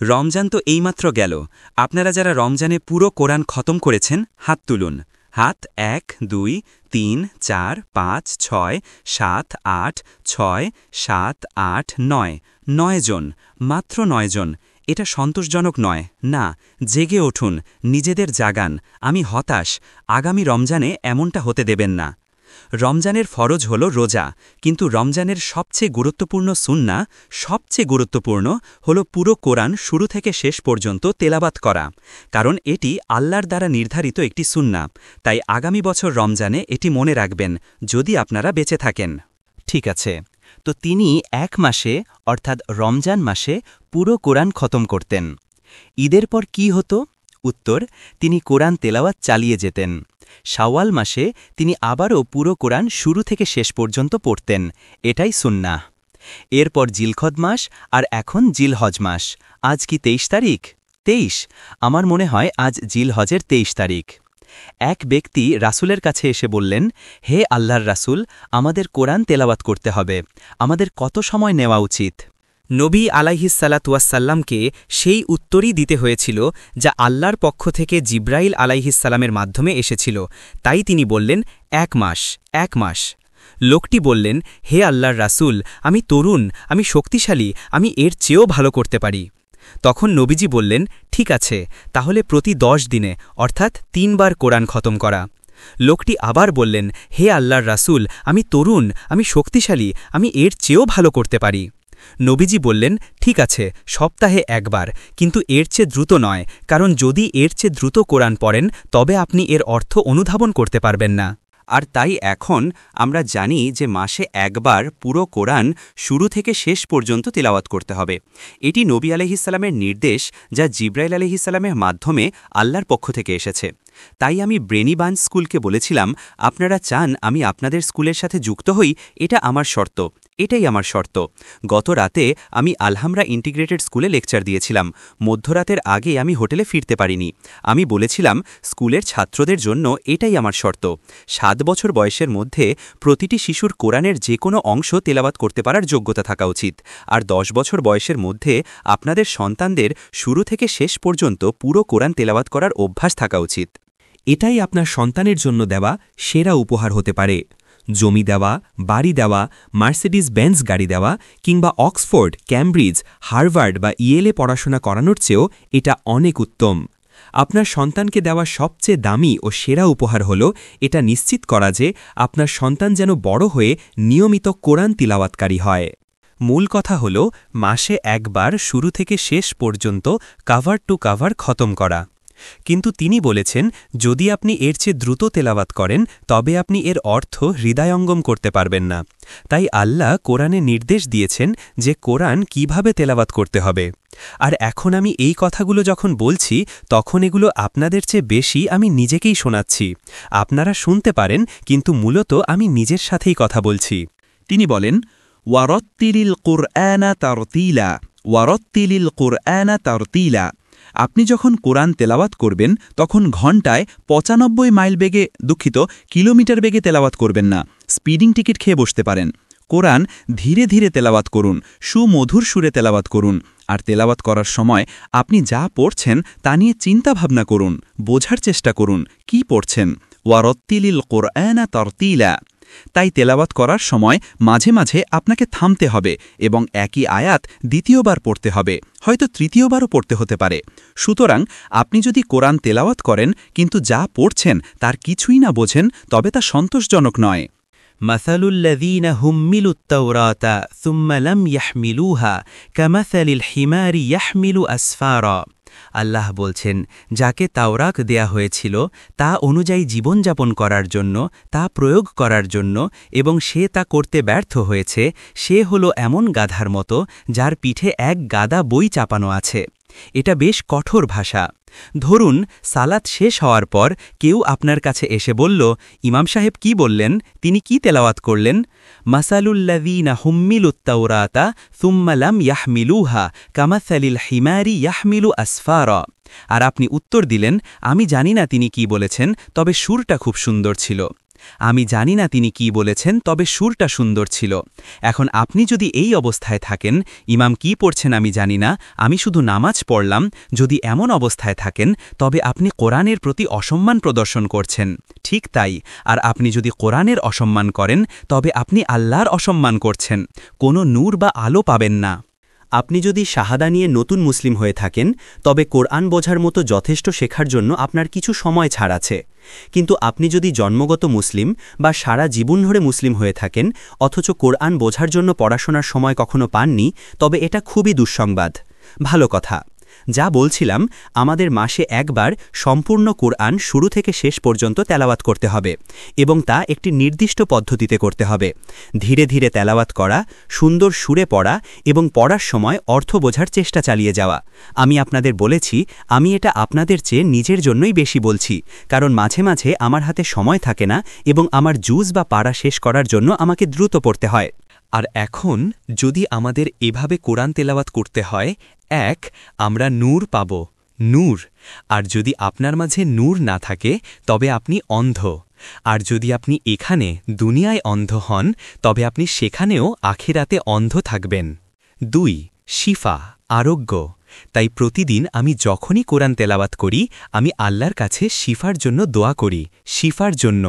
রমজান তো এইমাত্র গেল। আপনারা যারা রমজানে পুরো কোরআন খতম করেছেন হাত তুলুন। হাত 1 2 3 4 5 6 7 8 6 7 8 9 9 জন, মাত্র 9 জন। এটা সন্তোষজনক নয়। না, জেগে উঠুন, নিজেদের জাগান। আমি হতাশ। আগামী রমজানে এমনটা হতে দেবেন না। রমজানের ফরজ হল রোজা, কিন্তু রমজানের সবচেয়ে গুরুত্বপূর্ণ সুন্নাহ, সবচেয়ে গুরুত্বপূর্ণ হল পুরো কোরআন শুরু থেকে শেষ পর্যন্ত তেলাওয়াত করা, কারণ এটি আল্লাহর দ্বারা নির্ধারিত একটি সুন্নাহ। তাই আগামী বছর রমজানে এটি মনে রাখবেন, যদি আপনারা বেঁচে থাকেন। ঠিক আছে, তো তিনি 1 মাসে অর্থাৎ রমজান মাসে পুরো কোরআন খতম করতেন। ঈদের পর কি হতো? উত্তর, তিনি কোরআন তেলাওয়াত চালিয়ে যেতেন। শাওয়াল মাসে তিনি আবারও পুরো কোরআন শুরু থেকে শেষ পর্যন্ত পড়তেন। এটাই সুন্নাহ। এরপর জিলহজ মাস, আর এখন জিলহজ মাস। আজ কি 23 তারিখ? 23? আমার মনে হয় আজ জিলহজের 23 তারিখ। এক ব্যক্তি রাসূলের কাছে এসে বললেন, হে আল্লাহর রাসূল, আমাদের কোরআন তেলাওয়াত করতে হবে, আমাদের কত সময় নেওয়া উচিত? নবী আলাইহিসসালাতুয়াসাল্লামকে সেই উত্তরই দিতে হয়েছিল যা আল্লাহর পক্ষ থেকে জিবরাইল আলাইহিসসালামের মাধ্যমে এসেছিল। তাই তিনি বললেন 1 মাস, 1 মাস। লোকটি বললেন, হে আল্লাহর রাসূল, আমি তরুণ, আমি শক্তিশালী, আমি এর চেয়েও ভালো করতে পারি। তখন নবীজি বললেন, ঠিক আছে, তাহলে প্রতি 10 দিনে অর্থাৎ 3 বার কোরআন খতম করা। লোকটি আবার বললেন, হে আল্লাহর রাসূল, আমি তরুণ, আমি শক্তিশালী, আমি এর চেয়েও ভালো করতে পারি। নবীজি বললেন, ঠিক আছে, সপ্তাহে 1 বার, কিন্তু এর চেয়ে দ্রুত নয়, কারণ যদি এর চেয়ে দ্রুত কোরআন পড়েন তবে আপনি এর অর্থ অনুধাবন করতে পারবেন না। আর তাই এখন আমরা জানি যে মাসে 1 বার পুরো কোরআন শুরু থেকে শেষ পর্যন্ত তিলাওয়াত করতে হবে। এটি নবী আলাইহিসসালামের নির্দেশ, যা জিবরাইল আলাইহিসসালামের মাধ্যমে আল্লাহর পক্ষ থেকে এসেছে। তাই আমি ব্রেনিবাঞ্চ স্কুলকে বলেছিলাম, আপনারা চান আমি আপনাদের স্কুলের সাথে যুক্ত হই, এটা আমার শর্ত, এটাই আমার শর্ত। গত রাতে আমি আলহামরা ইন্টিগ্রেটেড স্কুলে লেকচার দিয়েছিলাম। মধ্যরাতের আগে আমি হোটেলে ফিরতে পারিনি। আমি বলেছিলাম স্কুলের ছাত্রদের জন্য এটাই আমার শর্ত। 7 বছর বয়সের মধ্যে প্রতিটি শিশুর কোরআনের যে কোনো অংশ তেলাওয়াত করতে পারার যোগ্যতা থাকা উচিত, আর 10 বছর বয়সের মধ্যে আপনাদের সন্তানদের শুরু থেকে শেষ পর্যন্ত পুরো কোরআন তেলাওয়াত করার অভ্যাস থাকা উচিত। এটাই আপনার সন্তানের জন্য দেওয়া সেরা উপহার হতে পারে। জমি দেওয়া, বাড়ি দেওয়া, মার্সিডিজ বেঞ্জ গাড়ি দেওয়া কিংবা অক্সফোর্ড, ক্যামব্রিজ, হার্ভার্ড বা ইয়েলে পড়াশোনা করানোর চেয়েও এটা অনেক উত্তম। আপনার সন্তানকে দেওয়া সবচেয়ে দামি ও সেরা উপহার হল এটা নিশ্চিত করা যে আপনার সন্তান যেন বড় হয়ে নিয়মিত কোরআন তিলাওয়াতকারী হয়। মূল কথা হল মাসে একবার শুরু থেকে শেষ পর্যন্ত কাভার টু কাভার খতম করা। কিন্তু তিনি বলেছেন যদি আপনি এর চেয়ে দ্রুত তেলাওয়াত করেন তবে আপনি এর অর্থ হৃদয়ঙ্গম করতে পারবেন না। তাই আল্লাহ কোরআনে নির্দেশ দিয়েছেন যে কোরআন কিভাবে তেলাওয়াত করতে হবে। আর এখন আমি এই কথাগুলো যখন বলছি তখন এগুলো আপনাদের চেয়ে বেশি আমি নিজেকেই শোনাচ্ছি। আপনারা শুনতে পারেন কিন্তু মূলত আমি নিজের সাথেই কথা বলছি। তিনি বলেন ওয়ারত্তিলিল কুরআনা তারতিলা, ওয়ারত্তিলিল কুরআনা তারতিলা। আপনি যখন কোরআন তেলাওয়াত করবেন তখন ঘণ্টায় ৯৫ মাইল বেগে কিলোমিটার বেগে তেলাওয়াত করবেন না। স্পিডিং টিকিট খেয়ে বসতে পারেন। কোরআন ধীরে ধীরে তেলাওয়াত করুন, সুমধুর সুরে তেলাওয়াত করুন। আর তেলাওয়াত করার সময় আপনি যা পড়ছেন তা নিয়ে চিন্তা ভাবনা করুন, বোঝার চেষ্টা করুন কি পড়ছেন। ওয়ারত্তিলিল কুরআনা তারতিলা। তাই তেলাওয়াত করার সময় মাঝে মাঝে আপনাকে থামতে হবে এবং একই আয়াত দ্বিতীয়বার পড়তে হবে, হয়তো তৃতীয়বারও পড়তে হতে পারে। সুতরাং আপনি যদি কোরআন তেলাওয়াত করেন কিন্তু যা পড়ছেন তার কিছুই না বোঝেন তবে তা সন্তোষজনক নয়। মাসালুল্লাযীনা হুম্মিলুত তাওরাতা সুম্মা লাম ইয়াহমিলুহা কামাসালিল হিমারি ইয়াহমিলু আসফারা। আল্লাহ বলছেন যাকে তাওরাত দেয়া হয়েছিল তা অনুযায়ী জীবনযাপন করার জন্য, তা প্রয়োগ করার জন্য এবং সে তা করতে ব্যর্থ হয়েছে, সে হলো এমন গাধার মতো যার পিঠে এক গাদা বই চাপানো আছে। এটা বেশ কঠোর ভাষা। ধরুন সালাত শেষ হওয়ার পর কেউ আপনার কাছে এসে বলল, ইমাম সাহেব কি বললেন, তিনি কি তেলাওয়াত করলেন? মাসালুল্লাযীনা হুম্মিলুত তাওরাতা সুম্মা লাম ইয়াহমিলুহা কামাসালিল হিমারি ইয়াহমিলু আসফারা। আর আপনি উত্তর দিলেন, আমি জানি না তিনি কি বলেছেন, তবে সুরটা খুব সুন্দর ছিল। আমি জানি না তিনি কি বলেছেন, তবে সুরটা সুন্দর ছিল। এখন আপনি যদি এই অবস্থায় থাকেন, ইমাম কি পড়ছেন আমি জানি না, আমি শুধু নামাজ পড়লাম, যদি এমন অবস্থায় থাকেন তবে আপনি কোরআনের প্রতি অসম্মান প্রদর্শন করছেন। ঠিক তাই, আর আপনি যদি কোরআনের অসম্মান করেন তবে আপনি আল্লাহর অসম্মান করছেন। কোনো নূর বা আলো পাবেন না। আপনি যদি শাহাদা নিয়ে নতুন মুসলিম হয়ে থাকেন তবে কোরআন বোঝার মতো যথেষ্ট শেখার জন্য আপনার কিছু সময় ছাড় আছে। কিন্তু আপনি যদি জন্মগত মুসলিম বা সারা জীবন ধরে মুসলিম হয়ে থাকেন অথচ কোরআন বোঝার জন্য পড়াশোনার সময় কখনো পাননি, তবে এটা খুবই দুঃসংবাদ। ভালো কথা, যা বলছিলাম, আমাদের মাসে একবার সম্পূর্ণ কোরআন শুরু থেকে শেষ পর্যন্ত তেলাওয়াত করতে হবে এবং তা একটি নির্দিষ্ট পদ্ধতিতে করতে হবে। ধীরে ধীরে তেলাওয়াত করা, সুন্দর সুরে পড়া এবং পড়ার সময় অর্থ বোঝার চেষ্টা চালিয়ে যাওয়া। আমি আপনাদের বলেছি, আমি এটা আপনাদের চেয়ে নিজের জন্যই বেশি বলছি, কারণ মাঝে মাঝে আমার হাতে সময় থাকে না এবং আমার জুজ বা পারা শেষ করার জন্য আমাকে দ্রুত পড়তে হয়। আর এখন যদি আমাদের এভাবে কোরআন তেলাওয়াত করতে হয়, এক, আমরা নূর পাব, নূর। আর যদি আপনার মাঝে নূর না থাকে তবে আপনি অন্ধ। আর যদি আপনি এখানে দুনিয়ায় অন্ধ হন তবে আপনি সেখানেও আখিরাতে অন্ধ থাকবেন। ২, শিফা, আরোগ্য। তাই প্রতিদিন আমি যখনই কোরআন তেলাওয়াত করি আমি আল্লাহর কাছে শিফার জন্য দোয়া করি, শিফার জন্য।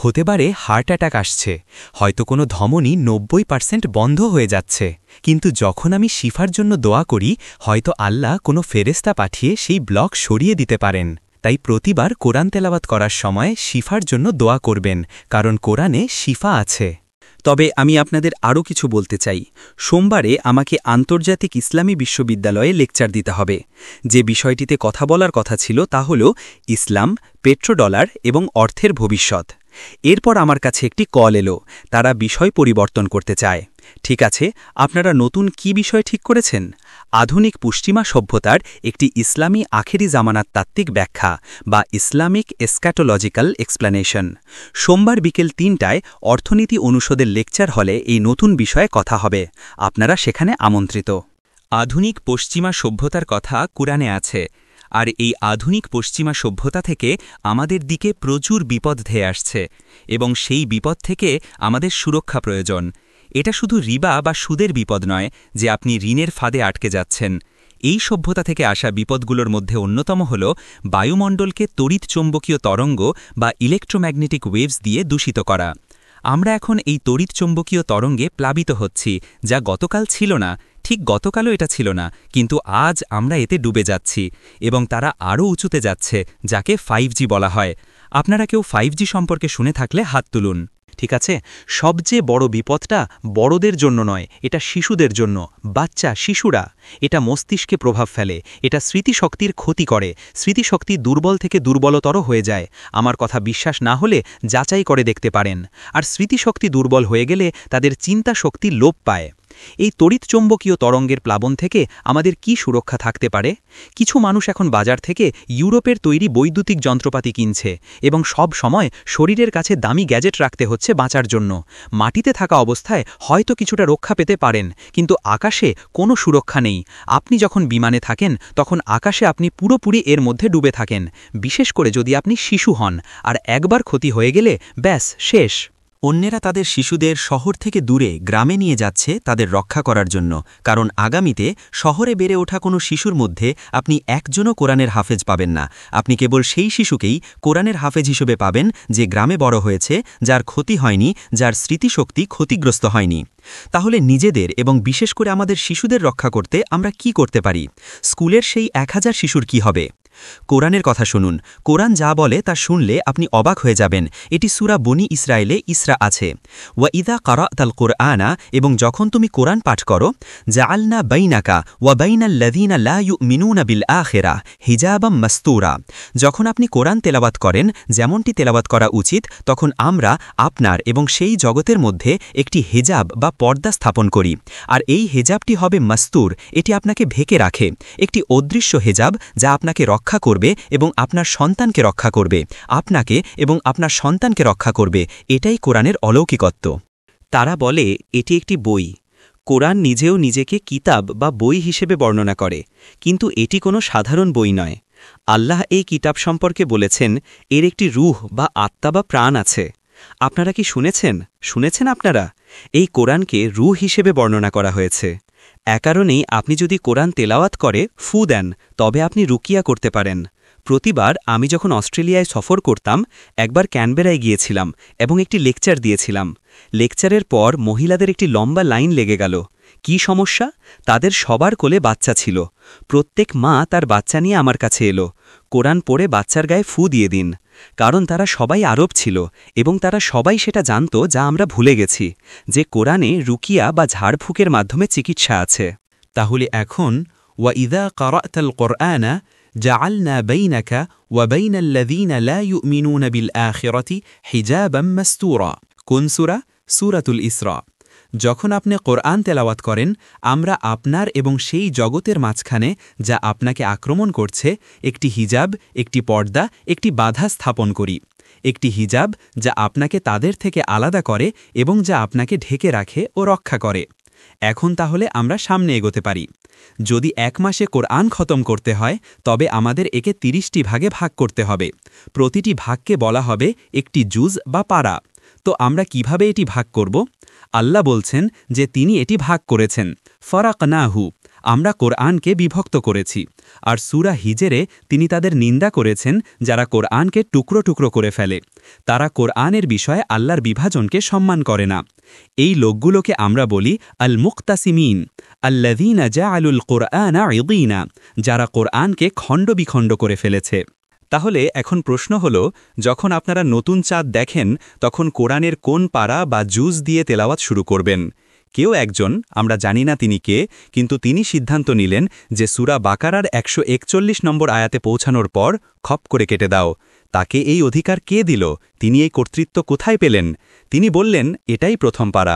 হতে পারে হার্ট অ্যাটাক আসছে, হয়তো কোনো ধমনী ৯০% বন্ধ হয়ে যাচ্ছে, কিন্তু যখন আমি শিফার জন্য দোয়া করি হয়তো আল্লাহ কোনো ফেরেশতা পাঠিয়ে সেই ব্লক সরিয়ে দিতে পারেন। তাই প্রতিবার কোরআন তেলাওয়াত করার সময় শিফার জন্য দোয়া করবেন, কারণ কোরআনে শিফা আছে। তবে আমি আপনাদের আরও কিছু বলতে চাই। সোমবারে আমাকে আন্তর্জাতিক ইসলামী বিশ্ববিদ্যালয়ে লেকচার দিতে হবে। যে বিষয়টিতে কথা বলার কথা ছিল তা হল ইসলাম, পেট্রোডলার এবং অর্থের ভবিষ্যৎ। এরপর আমার কাছে একটি কল এলো, তারা বিষয় পরিবর্তন করতে চায়। ঠিক আছে, আপনারা নতুন কি বিষয় ঠিক করেছেন? আধুনিক পশ্চিমা সভ্যতার একটি ইসলামী আখেরি জামানাত তাত্ত্বিক ব্যাখ্যা বা ইসলামিক এসক্যাটোলজিক্যাল এক্সপ্লেনেশন। সোমবার বিকেল ৩টায় অর্থনীতি অনুষদের লেকচার হলে এই নতুন বিষয়ে কথা হবে। আপনারা সেখানে আমন্ত্রিত। আধুনিক পশ্চিমা সভ্যতার কথা কুরআনে আছে, আর এই আধুনিক পশ্চিমা সভ্যতা থেকে আমাদের দিকে প্রচুর বিপদ ধেয়ে আসছে এবং সেই বিপদ থেকে আমাদের সুরক্ষা প্রয়োজন। এটা শুধু রিবা বা সুদের বিপদ নয় যে আপনি ঋণের ফাঁদে আটকে যাচ্ছেন। এই সভ্যতা থেকে আসা বিপদগুলোর মধ্যে অন্যতম হল বায়ুমণ্ডলকে তড়িৎ চৌম্বকীয় তরঙ্গ বা ইলেকট্রোম্যাগনেটিক ওয়েভস দিয়ে দূষিত করা। আমরা এখন এই তড়িৎচুম্বকীয় তরঙ্গে প্লাবিত হচ্ছি, যা গতকাল ছিল না, ঠিক গতকালও এটা ছিল না, কিন্তু আজ আমরা এতে ডুবে যাচ্ছি এবং তারা আরও উঁচুতে যাচ্ছে, যাকে 5G বলা হয়। আপনারা কেউ 5G সম্পর্কে শুনে থাকলে হাত তুলুন। ঠিক আছে, সবচেয়ে বড় বিপদটা বড়দের জন্য নয়, এটা শিশুদের জন্য, বাচ্চা শিশুরা। এটা মস্তিষ্কে প্রভাব ফেলে, এটা স্মৃতিশক্তির ক্ষতি করে, স্মৃতিশক্তি দুর্বল থেকে দুর্বলতর হয়ে যায়। আমার কথা বিশ্বাস না হলে যাচাই করে দেখতে পারেন। আর স্মৃতিশক্তি দুর্বল হয়ে গেলে তাদের চিন্তা শক্তি লোপ পায়। এই তড়িৎচুম্বকীয় তরঙ্গের প্লাবন থেকে আমাদের কি সুরক্ষা থাকতে পারে? কিছু মানুষ এখন বাজার থেকে ইউরোপের তৈরি বৈদ্যুতিক যন্ত্রপাতি কিনছে এবং সব সময় শরীরের কাছে দামি গ্যাজেট রাখতে হচ্ছে বাঁচার জন্য। মাটিতে থাকা অবস্থায় হয়তো কিছুটা রক্ষা পেতে পারেন, কিন্তু আকাশে কোনো সুরক্ষা নেই। আপনি যখন বিমানে থাকেন তখন আকাশে আপনি পুরোপুরি এর মধ্যে ডুবে থাকেন, বিশেষ করে যদি আপনি শিশু হন, আর একবার ক্ষতি হয়ে গেলে ব্যাস শেষ। অন্যেরা তাদের শিশুদের শহর থেকে দূরে গ্রামে নিয়ে যাচ্ছে তাদের রক্ষা করার জন্য, কারণ আগামীতে শহরে বেড়ে ওঠা কোনো শিশুর মধ্যে আপনি একজনও কোরআনের হাফেজ পাবেন না। আপনি কেবল সেই শিশুকেই কোরআনের হাফেজ হিসেবে পাবেন যে গ্রামে বড় হয়েছে, যার ক্ষতি হয়নি, যার স্মৃতিশক্তি ক্ষতিগ্রস্ত হয়নি। তাহলে নিজেদের এবং বিশেষ করে আমাদের শিশুদের রক্ষা করতে আমরা কি করতে পারি? স্কুলের সেই 1000 শিশুর কি হবে? কোরআনের কথা শুনুন। কোরআন যা বলে তা শুনলে আপনি অবাক হয়ে যাবেন। এটি সূরা বনী ইসরায়েলে ইসরা আছে। ওয়া ইদা কারাতাল কুরআনা, এবং যখন তুমি কোরআন পাঠ করো, জাআলনা বাইনাকা ওয়া বাইনাল লাযিনা লা ইউমিনুনা বিল আখিরাহ হিজাবাম মাসতুরা। যখন আপনি কোরআন তেলাওয়াত করেন যেমনটি তেলাওয়াত করা উচিত, তখন আমরা আপনার এবং সেই জগতের মধ্যে একটি হিজাব বা পর্দা স্থাপন করি। আর এই হিজাবটি হবে মাস্তুর, এটি আপনাকে ঢেকে রাখে, একটি অদৃশ্য হিজাব যা আপনাকে রক্ষা করবে এবং আপনার সন্তানকে রক্ষা করবে, আপনাকে এবং আপনার সন্তানকে রক্ষা করবে। এটাই কোরআনের অলৌকিকত্ব। তারা বলে এটি একটি বই। কোরআন নিজেও নিজেকে কিতাব বা বই হিসেবে বর্ণনা করে, কিন্তু এটি কোনো সাধারণ বই নয়। আল্লাহ এই কিতাব সম্পর্কে বলেছেন এর একটি রূহ বা আত্মা বা প্রাণ আছে। আপনারা কি শুনেছেন আপনারা? এই কোরআনকে রূহ হিসেবে বর্ণনা করা হয়েছে। কারণেই আপনি যদি কোরআন তেলাওয়াত করে ফু দেন, তবে আপনি রুকিয়া করতে পারেন। প্রতিবার আমি যখন অস্ট্রেলিয়ায় সফর করতাম, একবার ক্যানবেরায় গিয়েছিলাম এবং একটি লেকচার দিয়েছিলাম। লেকচারের পর মহিলাদের একটি লম্বা লাইন লেগে গেল। কি সমস্যা? তাদের সবার কোলে বাচ্চা ছিল। প্রত্যেক মা তার বাচ্চা নিয়ে আমার কাছে এলো। কোরআন পড়ে বাচ্চার গায়ে ফু দিয়ে দিন। কারণ তারা সবাই আরব ছিল এবং তারা সবাই সেটা জানত যা আমরা ভুলে গেছি, যে কোরআনে রুকিয়া বা ঝাড়ফুঁকের মাধ্যমে চিকিৎসা আছে। তাহলে এখন ওয়া ইদা কারাতাল কুরআনা জাআলনা বাইনাকা ওয়া বাইনাল লাযিনা লা ইউমিনুনা বিল আখিরাতি হিজাবাম মাসতুরা। কোন সূরা? সূরাতুল ইসরা। যখন আপনি কোরআন তেলাওয়াত করেন, আমরা আপনার এবং সেই জগতের মাঝখানে যা আপনাকে আক্রমণ করছে একটি হিজাব, একটি পর্দা, একটি বাধা স্থাপন করি। একটি হিজাব যা আপনাকে তাদের থেকে আলাদা করে এবং যা আপনাকে ঢেকে রাখে ও রক্ষা করে। এখন তাহলে আমরা সামনে এগোতে পারি। যদি 1 মাসে কোরআন খতম করতে হয়, তবে আমাদের একে 30টি ভাগে ভাগ করতে হবে। প্রতিটি ভাগকে বলা হবে একটি জুজ বা পারা। তো আমরা কিভাবে এটি ভাগ করব? আল্লাহ বলছেন যে তিনি এটি ভাগ করেছেন, ফারাকনাহু, আমরা কোরআনকে বিভক্ত করেছি। আর সূরা হিজরে তিনি তাদের নিন্দা করেছেন যারা কোরআনকে টুকরো টুকরো করে ফেলে। তারা কোরআনের বিষয়ে আল্লাহর বিভাজনকে সম্মান করে না। এই লোকগুলোকে আমরা বলি আল মুক্তাসিমিন, আল্লাযীনা জাআলুল কুরআনা ইযীনা, যারা কোরআনকে খণ্ড বিখণ্ড করে ফেলেছে। তাহলে এখন প্রশ্ন হল, যখন আপনারা নতুন চাঁদ দেখেন তখন কোরআনের কোন পারা বা জুজ দিয়ে তেলাওয়াত শুরু করবেন? কেউ একজন, আমরা জানি না তিনি কে, কিন্তু তিনি সিদ্ধান্ত নিলেন যে সূরা বাকারার 141 নম্বর আয়াতে পৌঁছানোর পর খপ করে কেটে দাও। তাকে এই অধিকার কে দিল? তিনি এই কর্তৃত্ব কোথায় পেলেন? তিনি বললেন এটাই প্রথম পারা।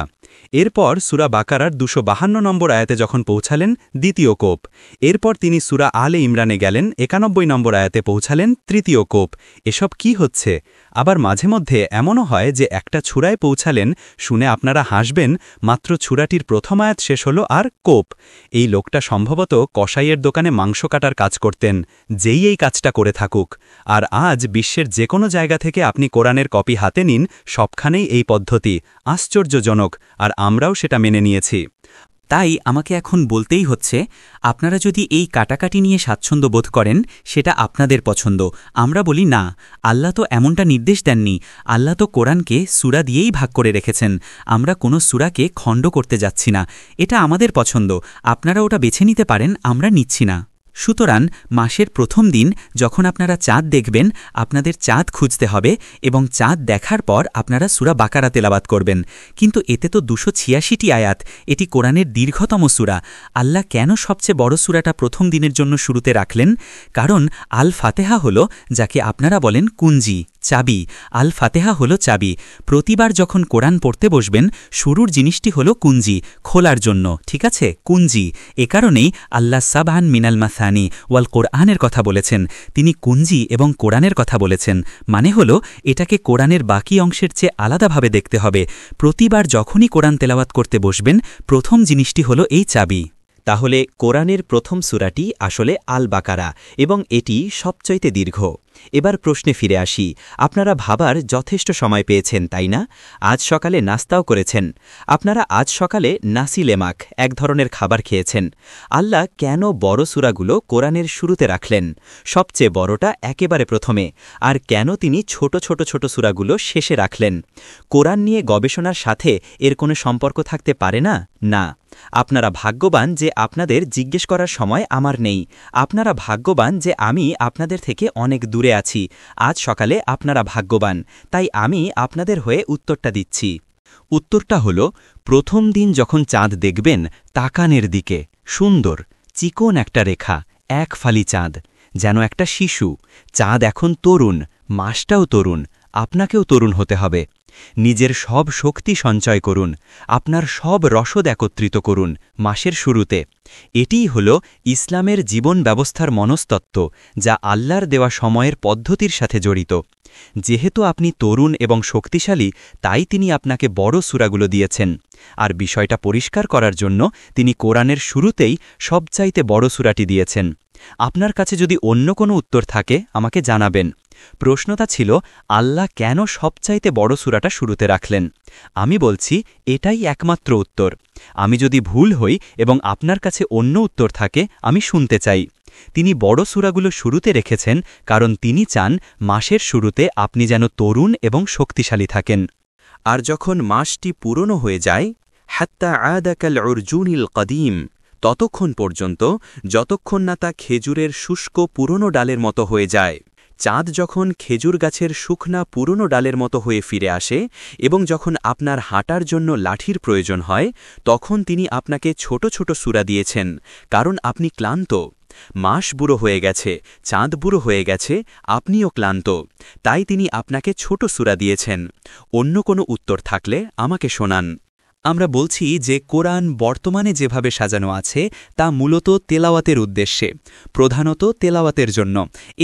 এরপর সূরা বাকারার 252 নম্বর আয়াতে যখন পৌঁছালেন দ্বিতীয় কোপ। এরপর তিনি সূরা আলে ইমরানে গেলেন, 91 নম্বর আয়াতে পৌঁছালেন তৃতীয় কোপ। এসব কি হচ্ছে? আবার মাঝে মধ্যে এমনও হয় যে একটা ছুরায় পৌঁছালেন, শুনে আপনারা হাসবেন, মাত্র ছুরাটির প্রথম আয়াত শেষ হলো আর কোপ। এই লোকটা সম্ভবত কসাইয়ের দোকানে মাংস কাটার কাজ করতেন, যেই এই কাজটা করে থাকুক। আর আজ বিশ্বের যে কোনো জায়গা থেকে আপনি কোরআনের কপি হাতে নিন, সবখানেই এই পদ্ধতি। আশ্চর্যজনক, আর আমরাও সেটা মেনে নিয়েছি। তাই আমাকে এখন বলতেই হচ্ছে, আপনারা যদি এই কাটাকাটি নিয়ে স্বাচ্ছন্দ্য বোধ করেন সেটা আপনাদের পছন্দ। আমরা বলি না, আল্লাহ তো এমনটা নির্দেশ দেননি। আল্লাহ তো কোরআনকে সূরা দিয়েই ভাগ করে রেখেছেন। আমরা কোনো সূরাকে খণ্ড করতে যাচ্ছি না। এটা আমাদের পছন্দ, আপনারা ওটা বেছে নিতে পারেন, আমরা নিচ্ছি না। সুতরাং মাসের প্রথম দিন যখন আপনারা চাঁদ দেখবেন, আপনাদের চাঁদ খুঁজতে হবে এবং চাঁদ দেখার পর আপনারা সূরা বাকারা তেলাওয়াত করবেন। কিন্তু এতে তো 286টি আয়াত, এটি কোরআনের দীর্ঘতম সূরা। আল্লাহ কেন সবচেয়ে বড় সূরাটা প্রথম দিনের জন্য শুরুতে রাখলেন? কারণ আল ফাতেহা হল, যাকে আপনারা বলেন কুঞ্জি, চাবি। আল ফাতেহা হল চাবি। প্রতিবার যখন কোরআন পড়তে বসবেন, শুরুর জিনিসটি হল কুঞ্জি, খোলার জন্য, ঠিক আছে? কুঞ্জি। এ কারণেই আল্লাহ সাবহান মিনাল মাসানি ওয়াল কোরআনের কথা বলেছেন। তিনি কুঞ্জি এবং কোরআনের কথা বলেছেন, মানে হল এটাকে কোরআনের বাকি অংশের চেয়ে আলাদাভাবে দেখতে হবে। প্রতিবার যখনই কোরআন তেলাওয়াত করতে বসবেন, প্রথম জিনিসটি হল এই চাবি। তাহলে কোরআনের প্রথম সূরাটি আসলে আল বাকারা এবং এটি সবচাইতে দীর্ঘ। এবার প্রশ্নে ফিরে আসি। আপনারা ভাবার যথেষ্ট সময় পেয়েছেন, তাই না? আজ সকালে নাস্তাও করেছেন। আপনারা আজ সকালে নাসি লেমাক, এক ধরনের খাবার খেয়েছেন। আল্লাহ কেন বড় সূরাগুলো কোরআনের শুরুতে রাখলেন, সবচেয়ে বড়টা একেবারে প্রথমে, আর কেন তিনি ছোট ছোট ছোট সূরাগুলো শেষে রাখলেন? কোরআন নিয়ে গবেষণার সাথে এর কোনো সম্পর্ক থাকতে পারে না? না। আপনারা ভাগ্যবান যে আপনাদের জিজ্ঞেস করার সময় আমার নেই। আপনারা ভাগ্যবান যে আমি আপনাদের থেকে অনেক দূরে আছি। আজ সকালে আপনারা ভাগ্যবান, তাই আমি আপনাদের হয়ে উত্তরটা দিচ্ছি। উত্তরটা হল, প্রথম দিন যখন চাঁদ দেখবেন, তাকানের দিকে সুন্দর চিকন একটা রেখা, এক ফালি চাঁদ, যেন একটা শিশু। চাঁদ এখন তরুণ, মাসটাও তরুণ, আপনাকেও তরুণ হতে হবে। নিজের সব শক্তি সঞ্চয় করুন, আপনার সব রসদ একত্রিত করুন মাসের শুরুতে। এটিই হল ইসলামের জীবন ব্যবস্থার মনস্তত্ত্ব, যা আল্লাহর দেওয়া সময়ের পদ্ধতির সাথে জড়িত। যেহেতু আপনি তরুণ এবং শক্তিশালী, তাই তিনি আপনাকে বড় সূরাগুলো দিয়েছেন। আর বিষয়টা পরিষ্কার করার জন্য তিনি কোরআনের শুরুতেই সবচাইতে বড় সূরাটি দিয়েছেন। আপনার কাছে যদি অন্য কোনো উত্তর থাকে আমাকে জানাবেন। প্রশ্নটা ছিল, আল্লাহ কেন সবচাইতে বড় সূরাটা শুরুতে রাখলেন? আমি বলছি, এটাই একমাত্র উত্তর। আমি যদি ভুল হই এবং আপনার কাছে অন্য উত্তর থাকে, আমি শুনতে চাই। তিনি বড় সূরাগুলো শুরুতে রেখেছেন কারণ তিনি চান মাসের শুরুতে আপনি যেন তরুণ এবং শক্তিশালী থাকেন। আর যখন মাসটি পুরনো হয়ে যায়, হাত্তা আদাকাল উরজুনিল কদিম, ততক্ষণ পর্যন্ত যতক্ষণ না তা খেজুরের শুষ্ক পুরনো ডালের মতো হয়ে যায়। চাঁদ যখন খেজুর গাছের শুকনা পুরনো ডালের মতো হয়ে ফিরে আসে এবং যখন আপনার হাঁটার জন্য লাঠির প্রয়োজন হয়, তখন তিনি আপনাকে ছোট ছোট সূরা দিয়েছেন, কারণ আপনি ক্লান্ত। মাস বুড়ো হয়ে গেছে, চাঁদ বুড়ো হয়ে গেছে, আপনিও ক্লান্ত, তাই তিনি আপনাকে ছোট সূরা দিয়েছেন। অন্য কোনো উত্তর থাকলে আমাকে শোনান। আমরা বলছি যে কোরআন বর্তমানে যেভাবে সাজানো আছে তা মূলত তেলাওয়াতের উদ্দেশ্যে, প্রধানত তেলাওয়াতের জন্য।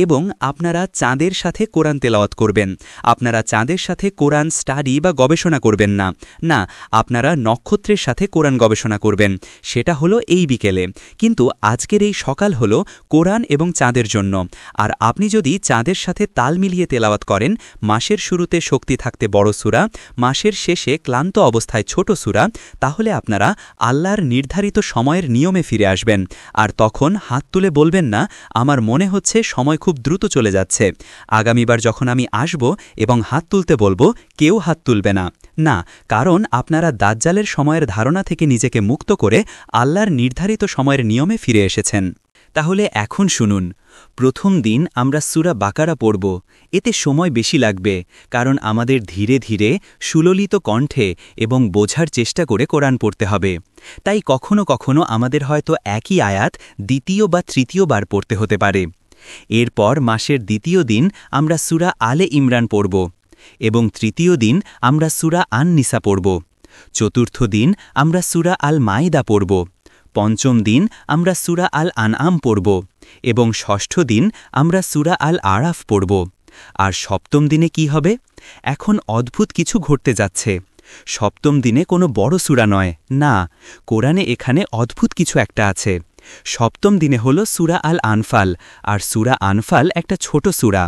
এবং আপনারা চাঁদের সাথে কোরআন তেলাওয়াত করবেন। আপনারা চাঁদের সাথে কোরআন স্টাডি বা গবেষণা করবেন না, না, আপনারা নক্ষত্রের সাথে কোরআন গবেষণা করবেন। সেটা হলো এই বিকেলে। কিন্তু আজকের এই সকাল হলো কোরআন এবং চাঁদের জন্য। আর আপনি যদি চাঁদের সাথে তাল মিলিয়ে তেলাওয়াত করেন, মাসের শুরুতে শক্তি থাকতে বড় সূরা, মাসের শেষে ক্লান্ত অবস্থায় ছোট সূরা, তাহলে আপনারা আল্লাহর নির্ধারিত সময়ের নিয়মে ফিরে আসবেন। আর তখন হাত তুলে বলবেন না, আমার মনে হচ্ছে সময় খুব দ্রুত চলে যাচ্ছে। আগামীবার যখন আমি আসব এবং হাত তুলতে বলবো, কেউ হাত তুলবে না, না, কারণ আপনারা দাজ্জালের সময়ের ধারণা থেকে নিজেকে মুক্ত করে আল্লাহর নির্ধারিত সময়ের নিয়মে ফিরে এসেছেন। তাহলে এখন শুনুন, প্রথম দিন আমরা সূরা বাকারা পড়ব। এতে সময় বেশি লাগবে, কারণ আমাদের ধীরে ধীরে সুললিত কণ্ঠে এবং বোঝার চেষ্টা করে কোরআন পড়তে হবে। তাই কখনো কখনো আমাদের হয়তো একই আয়াত দ্বিতীয় বা তৃতীয়বার পড়তে হতে পারে। এরপর মাসের দ্বিতীয় দিন আমরা সূরা আলে ইমরান পড়ব এবং তৃতীয় দিন আমরা সূরা আন নিসা পড়ব। চতুর্থ দিন আমরা সূরা আল মাইদা পড়ব। পঞ্চম দিন আমরা সূরা আল আনআম পড়ব এবং ষষ্ঠ দিন আমরা সূরা আল আরাফ পড়ব। আর সপ্তম দিনে কি হবে? এখন অদ্ভুত কিছু ঘটতে যাচ্ছে। সপ্তম দিনে কোনো বড় সূরা নয়, না, কোরআনে এখানে অদ্ভুত কিছু একটা আছে। সপ্তম দিনে হল সূরা আল আনফাল, আর সূরা আনফাল একটা ছোট সূরা।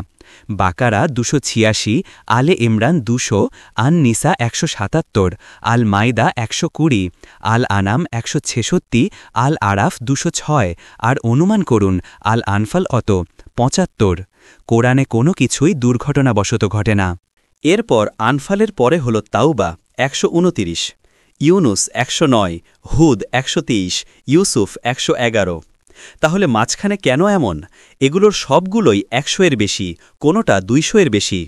বাকারা 286, আলে ইমরান 200, আন নিসা 177, আল মাইদা 120, আল আনাম 166, আল আরাফ 206, আর অনুমান করুন আল আনফাল 75। কোরআনে কোনো কিছুই দুর্ঘটনাবশত ঘটে না। এরপর আনফালের পরে হল তাওবা 129, ইউনুস 109, হুদ 123, ইউসুফ 111। তাহলে মাঝখানে কেন এমন? এগুলোর সবগুলোই 100-এর বেশি, কোনোটা 200-এর বেশি,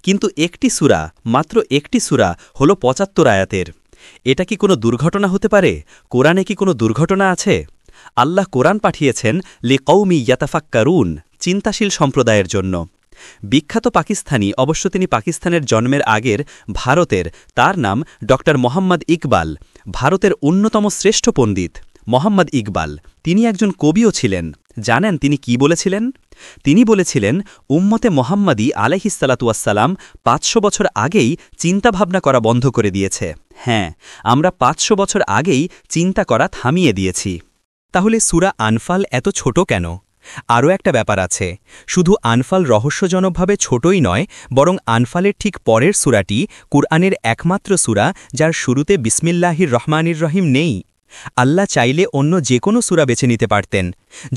কিন্তু একটি সূরা, মাত্র একটি সূরা হল 75 আয়াতের। এটা কি কোনো দুর্ঘটনা হতে পারে? কোরআনে কি কোনো দুর্ঘটনা আছে? আল্লাহ কোরআন পাঠিয়েছেন লিকৌমি ইয়াতাফাক্কারুন, চিন্তাশীল সম্প্রদায়ের জন্য। বিখ্যাত পাকিস্তানি, অবশ্য তিনি পাকিস্তানের জন্মের আগের, ভারতের, তার নাম ড মোহাম্মদ ইকবাল, ভারতের অন্যতম শ্রেষ্ঠ পণ্ডিত মোহাম্মদ ইকবাল। তিনি একজন কবিও ছিলেন। জানেন তিনি কি বলেছিলেন? তিনি বলেছিলেন উম্মতে মোহাম্মদী আলাইহিসসালাতুয়াসসালাম 500 বছর আগেই চিন্তাভাবনা করা বন্ধ করে দিয়েছে। হ্যাঁ, আমরা 500 বছর আগেই চিন্তা করা থামিয়ে দিয়েছি। তাহলে সূরা আনফাল এত ছোট কেন? আরও একটা ব্যাপার আছে। শুধু আনফাল রহস্যজনকভাবে ছোটই নয়, বরং আনফালের ঠিক পরের সূরাটি কুরআনের একমাত্র সূরা যার শুরুতে বিসমিল্লাহির রহমানির রহিম নেই। আল্লাহ চাইলে অন্য যে কোনো সূরা বেছে নিতে পারতেন।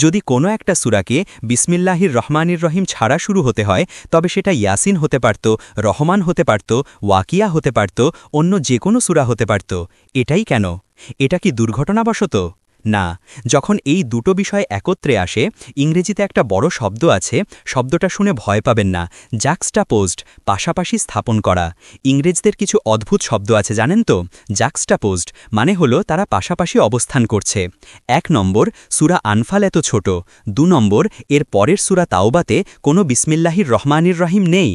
যদি কোনো একটা সূরাকে বিসমিল্লাহির রহমানির রহিম ছাড়া শুরু হতে হয়, তবে সেটা ইয়াসিন হতে পারত, রহমান হতে পারত, ওয়াকিয়া হতে পারত, অন্য যে কোনো সূরা হতে পারত। এটাই কেন? এটা কি দুর্ঘটনাবশত? না। যখন এই দুটো বিষয় একত্রে আসে, ইংরেজিতে একটা বড় শব্দ আছে, শব্দটা শুনে ভয় পাবেন না, জাক্সটাপোজড, পাশাপাশি স্থাপন করা। ইংরেজদের কিছু অদ্ভুত শব্দ আছে জানেন তো? জাক্সটাপোজড মানে হলো তারা পাশাপাশি অবস্থান করছে। 1 নম্বর, সূরা আনফাল এত ছোট। 2 নম্বর, এর পরের সূরা তাওবাতে কোনো বিসমিল্লাহির রহমানির রহিম নেই।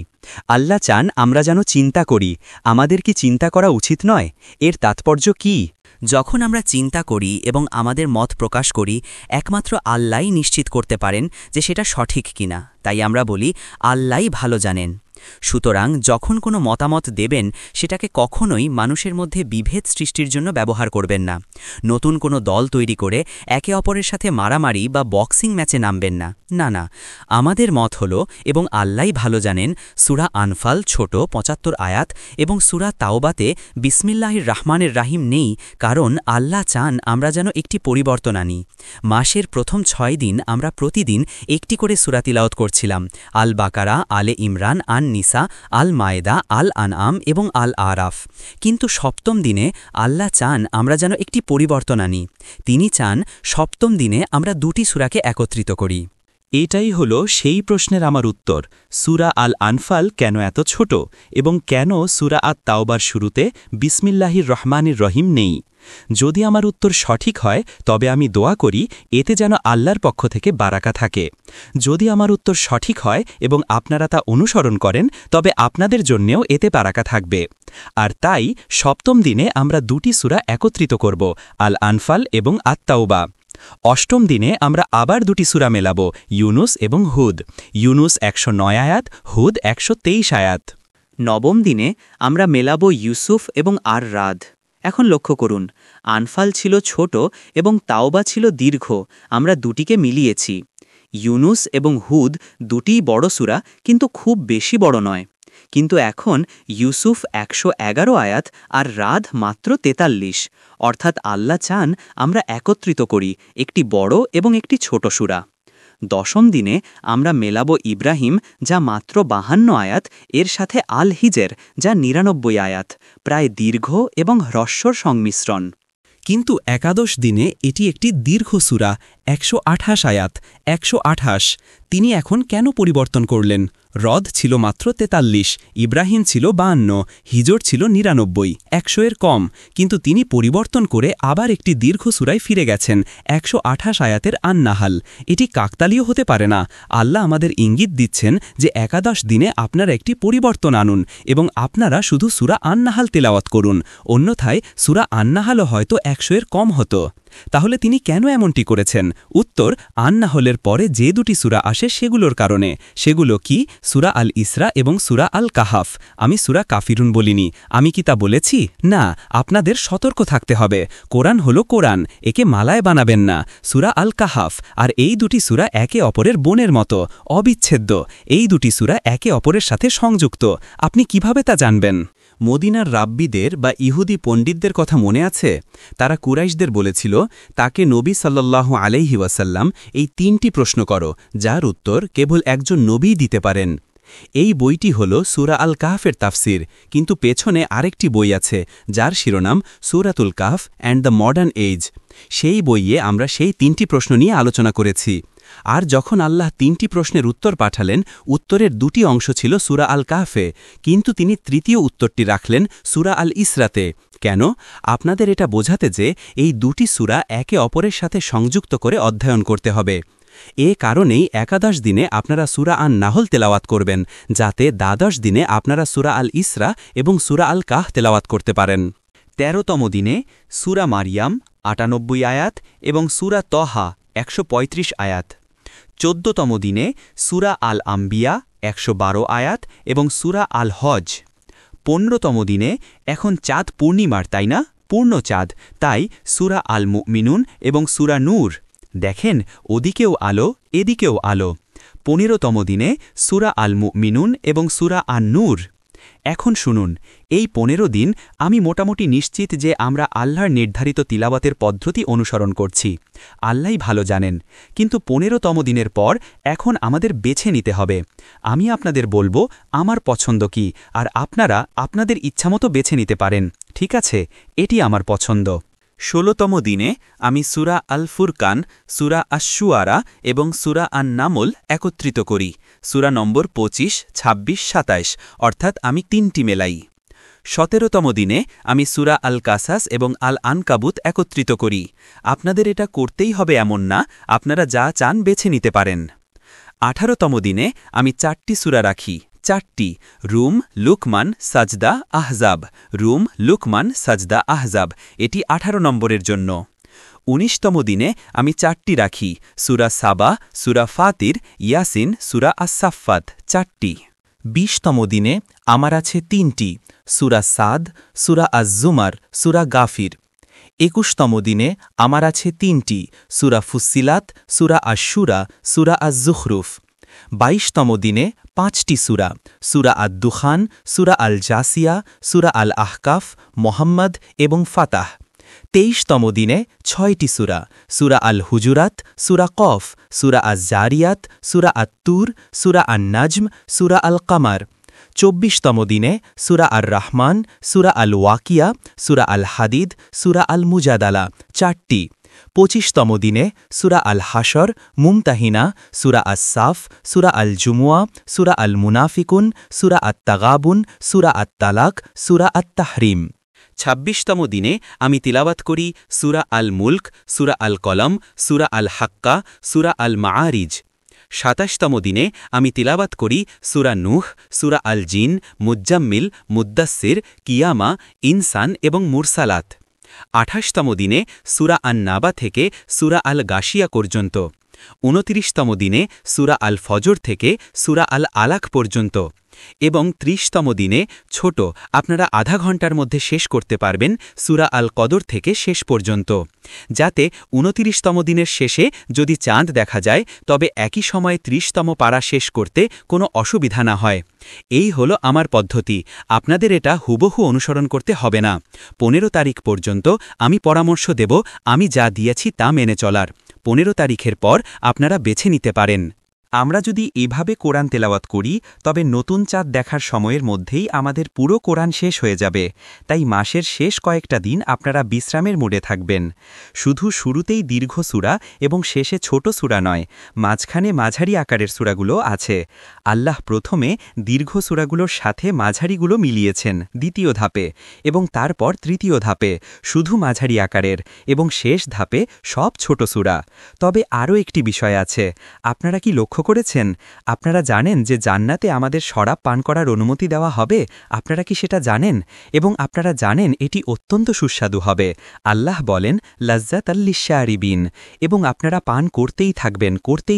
আল্লাহ চান আমরা যেন চিন্তা করি। আমাদের কি চিন্তা করা উচিত নয়? এর তাৎপর্য কি? যখন আমরা চিন্তা করি এবং আমাদের মত প্রকাশ করি, একমাত্র আল্লাহই নিশ্চিত করতে পারেন যে সেটা সঠিক কিনা। তাই আমরা বলি আল্লাহই ভালো জানেন। সুতরাং যখন কোনো মতামত দেবেন, সেটাকে কখনোই মানুষের মধ্যে বিভেদ সৃষ্টির জন্য ব্যবহার করবেন না। নতুন কোনো দল তৈরি করে একে অপরের সাথে মারামারি বা বক্সিং ম্যাচে নামবেন না। না না, আমাদের মত হলো, এবং আল্লাহই ভালো জানেন, সূরা আনফাল ছোট 75 আয়াত এবং সূরা তাওবাতে বিসমিল্লাহির রহমানির রহিম নেই, কারণ আল্লাহ চান আমরা যেন একটি পরিবর্তন আনি। মাসের প্রথম 6 দিন আমরা প্রতিদিন একটি করে সূরা তিলাওয়াত করছিলাম, আল বাকারা, আলে ইমরান, আন নিসা, আল মায়েদা, আল আনআম এবং আল আরাফ। কিন্তু 7ম দিনে আল্লাহ চান আমরা যেন একটি পরিবর্তন আনি। তিনি চান 7ম দিনে আমরা 2টি সূরাকে একত্রিত করি। এটাই হলো সেই প্রশ্নের আমার উত্তর। সূরা আল আনফাল কেন এত ছোট, এবং কেন সূরা আত তাওবার শুরুতে বিসমিল্লাহির রহমানির রহিম নেই? যদি আমার উত্তর সঠিক হয়, তবে আমি দোয়া করি এতে যেন আল্লাহর পক্ষ থেকে বারাকা থাকে। যদি আমার উত্তর সঠিক হয় এবং আপনারা তা অনুসরণ করেন, তবে আপনাদের জন্যেও এতে বারাকা থাকবে। আর তাই 7ম দিনে আমরা 2টি সূরা একত্রিত করব, আল আনফাল এবং আত তাওবা। 8ম দিনে আমরা আবার 2টি সূরা মেলাব, ইউনুস এবং হুদ। ইউনুস 109 আয়াত, হুদ 123 আয়াত। 9ম দিনে আমরা মেলাব ইউসুফ এবং আর রাদ। এখন লক্ষ্য করুন, আনফাল ছিল ছোট এবং তাওবা ছিল দীর্ঘ। আমরা দুটিকে মিলিয়েছি। ইউনুস এবং হুদ দুটিই বড় সূরা, কিন্তু খুব বেশি বড় নয়। কিন্তু এখন ইউসুফ 111 আয়াত আর রাদ মাত্র 43, অর্থাৎ আল্লাহ চান আমরা একত্রিত করি একটি বড় এবং একটি ছোট সূরা। 10ম দিনে আমরা মেলাবো ইব্রাহিম, যা মাত্র 52 আয়াত, এর সাথে আল হিজর, যা 99 আয়াত, প্রায় দীর্ঘ এবং হ্রস্বর সংমিশ্রণ। কিন্তু 11 দিনে এটি একটি দীর্ঘ সূরা, 128 আয়াত, 128। তিনি এখন কেন পরিবর্তন করলেন? রদ ছিল মাত্র 43, ইব্রাহিম ছিল 52, হিজর ছিল 99, 100-এর কম। কিন্তু তিনি পরিবর্তন করে আবার একটি দীর্ঘ সূরায় ফিরে গেছেন, 128 আয়াতের আন-নাহাল। এটি কাকতালীয় হতে পারে না। আল্লাহ আমাদের ইঙ্গিত দিচ্ছেন যে 11 দিনে আপনারা একটি পরিবর্তন আনুন এবং আপনারা শুধু সূরা আন-নাহাল তেলাওয়াত করুন। অন্যথায় সূরা আন-নাহালও হয়তো 100-এর কম হতো। তাহলে তিনি কেন এমনটি করেছেন? উত্তর, আন-নাহলের পরে যে দুটি সূরা আসে সেগুলোর কারণে। সেগুলো কি? সূরা আল ইসরা এবং সূরা আল কাহাফ। আমি সূরা কাফিরুন বলিনি। আমি কি তা বলেছি? না, আপনাদের সতর্ক থাকতে হবে। কোরআন হলো কোরআন, একে মালায় বানাবেন না। সূরা আল কাহাফ আর এই দুটি সূরা একে অপরের বোনের মতো, অবিচ্ছেদ্য। এই দুটি সূরা একে অপরের সাথে সংযুক্ত। আপনি কিভাবে তা জানবেন? মদিনার রাব্বিদের বা ইহুদি পণ্ডিতদের কথা মনে আছে? তারা কুরাইশদের বলেছিল, তাকে নবী সাল্লাল্লাহু আলাইহি ওয়াসাল্লাম এই ৩টি প্রশ্ন করো, যার উত্তর কেবল একজন নবীই দিতে পারেন। এই বইটি হল সূরা আল কাহফের তাফসির, কিন্তু পেছনে আরেকটি বই আছে যার শিরোনাম সূরাতুল কাহফ অ্যান্ড দ্য মডার্ন এজ। সেই বইয়ে আমরা সেই ৩টি প্রশ্ন নিয়ে আলোচনা করেছি। আর যখন আল্লাহ ৩টি প্রশ্নের উত্তর পাঠালেন, উত্তরের ২টি অংশ ছিল সূরা আল কাহফে, কিন্তু তিনি তৃতীয় উত্তরটি রাখলেন সূরা আল ইসরাতে। কেন? আপনাদের এটা বোঝাতে যে এই দুটি সূরা একে অপরের সাথে সংযুক্ত করে অধ্যয়ন করতে হবে। এ কারণেই একাদশ দিনে আপনারা সূরা আন-নাহল তেলাওয়াত করবেন, যাতে দ্বাদশ দিনে আপনারা সূরা আল ইসরা এবং সূরা আল কাহফ তেলাওয়াত করতে পারেন। ১৩তম দিনে সূরা মারিয়াম ৯৮ আয়াত এবং সূরা তহা ১৩৫ আয়াত। ১৪তম দিনে সূরা আল আম্বিয়া ১১২ আয়াত এবং সূরা আল হজ। ১৫তম দিনে, এখন চাঁদ পূর্ণিমার, তাই না? পূর্ণ চাঁদ, তাই সূরা আল মুমিনুন এবং সূরা নূর। দেখেন, ওদিকেও আলো, এদিকেও আলো। ১৫তম দিনে সূরা আল মুমিনুন এবং সূরা আন নূর। এখন শুনুন, এই ১৫ দিন আমি মোটামুটি নিশ্চিত যে আমরা আল্লাহর নির্ধারিত তিলাওয়াতের পদ্ধতি অনুসরণ করছি। আল্লাহই ভালো জানেন। কিন্তু ১৫তম দিনের পর এখন আমাদের বেছে নিতে হবে। আমি আপনাদের বলবো আমার পছন্দ কি, আর আপনারা আপনাদের ইচ্ছামতো বেছে নিতে পারেন। ঠিক আছে, এটি আমার পছন্দ। ১৬তম দিনে আমি সূরা আল ফুরকান, সূরা আশ-শুআরা এবং সূরা আন-নামল একত্রিত করি। সূরা নম্বর ২৫, ২৬, ২৭, অর্থাৎ আমি ৩টি মেলাই। ১৭তম দিনে আমি সূরা আল কাসাস এবং আল আনকাবুত একত্রিত করি। আপনাদের এটা করতেই হবে এমন না, আপনারা যা চান বেছে নিতে পারেন। ১৮তম দিনে আমি ৪টি সূরা রাখি। ৪টি: রুম, লুকমান, সাজদা, আহজাব। রুম, লুকমান, সাজদা, আহজাব। এটি ১৮ নম্বরের জন্য। ১৯তম দিনে আমি ৪টি রাখি। সূরা সাবা, সূরা ফাতির, ইয়াসিন, সূরা আস-সাফফাত। ৪টি। ২০তম দিনে আমার আছে ৩টি: সূরা সাদ, সূরা আজ-জুমার, সূরা গাফির। ২১তম দিনে আমার আছে ৩টি: সূরা ফুssiলাত, সূরা আশ-শুরা, সূরা আজ-জুখরুফ। ২২তম দিনে ৫টি সূরা: সূরা আদ-দুখান, সূরা আল জাসিয়া, সূরা আল আহকাফ, মোহাম্মদ এবং ফাতাহ। ২৩তম দিনে ৬টি সূরা: সূরা আল হুজুরাত, সূরা কফ, সূরা আজ-জারিয়াত, সূরা আত-তুর, সূরা আন-নাজম, সূরা আল কামার। ২৪তম দিনে সূরা আর-রাহমান, সূরা আল ওয়াকিয়া, সূরা আল হাদিদ, সূরা আল মুজাদালা। ৪টি। ২৫তম দিনে সূরা আল হাশর, মুমতাহিনা, সূরা আস-সাফ, সূরা আল জুমুয়া, সূরা আল মুনাফিকুন, সূরা আত-তাগাবুন, সূরা আত-তালাক, সূরা আত-তাহরিম। ২৬তম দিনে আমি তিলাওয়াত করি সূরা আল মুলক, সূরা আল কলম, সূরা আল হাক্কা, সূরা আল মাআরিজ। ২৭তম দিনে আমি তিলাওয়াত করি সূরা নূহ, সূরা আল জিন, মুজ্জাম্মিল, মুদ্দাসসির, কিয়ামা, ইনসান এবং মুরসালাত। ২৮তম দিনে সূরা আন-নাবা থেকে সূরা আল গাশিয়া পর্যন্ত। ২৯তম দিনে সূরা আল ফজর থেকে সূরা আল আলাক পর্যন্ত। এবং ৩০তম দিনে ছোট, আপনারা আধা ঘণ্টার মধ্যে শেষ করতে পারবেন, সূরা আল কদর থেকে শেষ পর্যন্ত, যাতে ২৯তম দিনের শেষে যদি চাঁদ দেখা যায় তবে একই সময়ে ৩০তম পারা শেষ করতে কোনো অসুবিধা না হয়। এই হলো আমার পদ্ধতি। আপনাদের এটা হুবহু অনুসরণ করতে হবে না। ১৫ তারিখ পর্যন্ত আমি পরামর্শ দেব আমি যা দিয়েছি তা মেনে চলার। ১৫ তারিখের পর আপনারা বেছে নিতে পারেন। আমরা যদি এভাবে কোরআন তেলাওয়াত করি তবে নতুন চাঁদ দেখার সময়ের মধ্যেই আমাদের পুরো কোরআন শেষ হয়ে যাবে। তাই মাসের শেষ কয়েকটা দিন আপনারা বিশ্রামের মুডে থাকবেন। শুধু শুরুতেই দীর্ঘ সূরা এবং শেষে ছোট সূরা নয়, মাঝখানে মাঝারি আকারের সূরাগুলো আছে। আল্লাহ প্রথমে দীর্ঘ সূরাগুলোর সাথে মাঝারিগুলো মিলিয়েছেন দ্বিতীয় ধাপে, এবং তারপর তৃতীয় ধাপে শুধু মাঝারি আকারের, এবং শেষ ধাপে সব ছোট সূরা। তবে আরও একটি বিষয় আছে, আপনারা কি লক্ষ্য লক্ষ্য করেছেন? আপনারা জানেন যে জান্নাতে আমাদের শরাব পান করার অনুমতি দেওয়া হবে? আপনারা কি সেটা জানেন? এবং আপনারা জানেন এটি অত্যন্ত সুস্বাদু হবে। আল্লাহ বলেন লাজ্জাতাল্লিশারিবিন, এবং আপনারা পান করতেই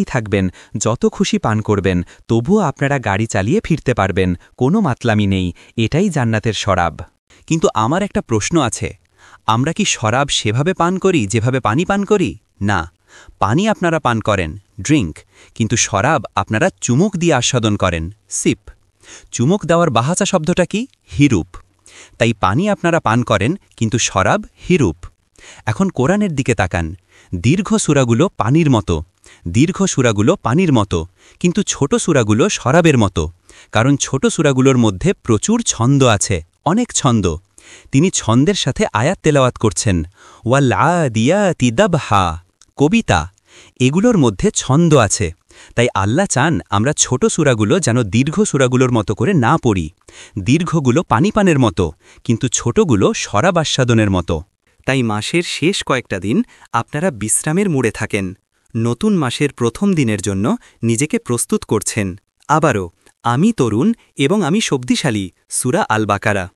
থাকবেন, যত খুশি পান করবেন, তবুও আপনারা গাড়ি চালিয়ে ফিরতে পারবেন, কোনো মাতলামি নেই। এটাই জান্নাতের শরাব। কিন্তু আমার একটা প্রশ্ন আছে, আমরা কি শরাব সেভাবে পান করি যেভাবে পানি পান করি? না, পানি আপনারা পান করেন, ড্রিঙ্ক, কিন্তু শরাব আপনারা চুমুক দিয়ে আস্বাদন করেন, সিপ। চুমুক দেওয়ার বাহাচা শব্দটা কি? হিরুপ। তাই পানি আপনারা পান করেন, কিন্তু শরাব হিরুপ। এখন কোরআনের দিকে তাকান। দীর্ঘ সূরাগুলো পানির মতো, কিন্তু ছোট সূরাগুলো শরাবের মতো, কারণ ছোট সূরাগুলোর মধ্যে প্রচুর ছন্দ আছে, অনেক ছন্দ। তিনি ছন্দের সাথে আয়াত তেলাওয়াত করছেন। ওয়াল আদিয়াতি দাবহা, কবিতা, এগুলোর মধ্যে ছন্দ আছে। তাই আল্লাহ চান আমরা ছোট সূরাগুলো যেন দীর্ঘ সূরাগুলোর মতো করে না পড়ি। দীর্ঘগুলো পানিপানের মতো, কিন্তু ছোটগুলো শরাব আস্বাদনের মতো। তাই মাসের শেষ কয়েকটা দিন আপনারা বিশ্রামের মুড়ে থাকেন, নতুন মাসের প্রথম দিনের জন্য নিজেকে প্রস্তুত করছেন। আবারও, আমি তরুণ এবং আমি শক্তিশালী, সূরা আল বাকারা।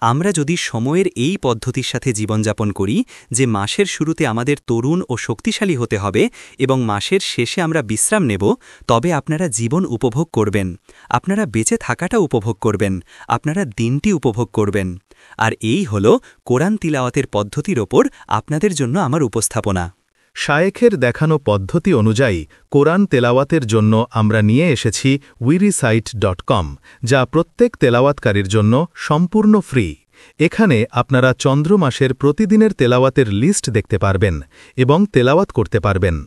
আমরা যদি সময়ের এই পদ্ধতির সাথে জীবনযাপন করি যে মাসের শুরুতে আমাদের তরুণ ও শক্তিশালী হতে হবে এবং মাসের শেষে আমরা বিশ্রাম নেব, তবে আপনারা জীবন উপভোগ করবেন, আপনারা বেঁচে থাকাটা উপভোগ করবেন, আপনারা দিনটি উপভোগ করবেন। আর এই হল কোরআন তিলাওয়াতের পদ্ধতির ওপর আপনাদের জন্য আমার উপস্থাপনা। শায়েখের দেখানো পদ্ধতি অনুযায়ী কোরআন তেলাওয়াতের জন্য আমরা নিয়ে এসেছি wirecite.com, যা প্রত্যেক তেলাওয়াতকারীর জন্য সম্পূর্ণ ফ্রি। এখানে আপনারা চন্দ্র মাসের প্রতিদিনের তেলাওয়াতের লিস্ট দেখতে পারবেন এবং তেলাওয়াত করতে পারবেন।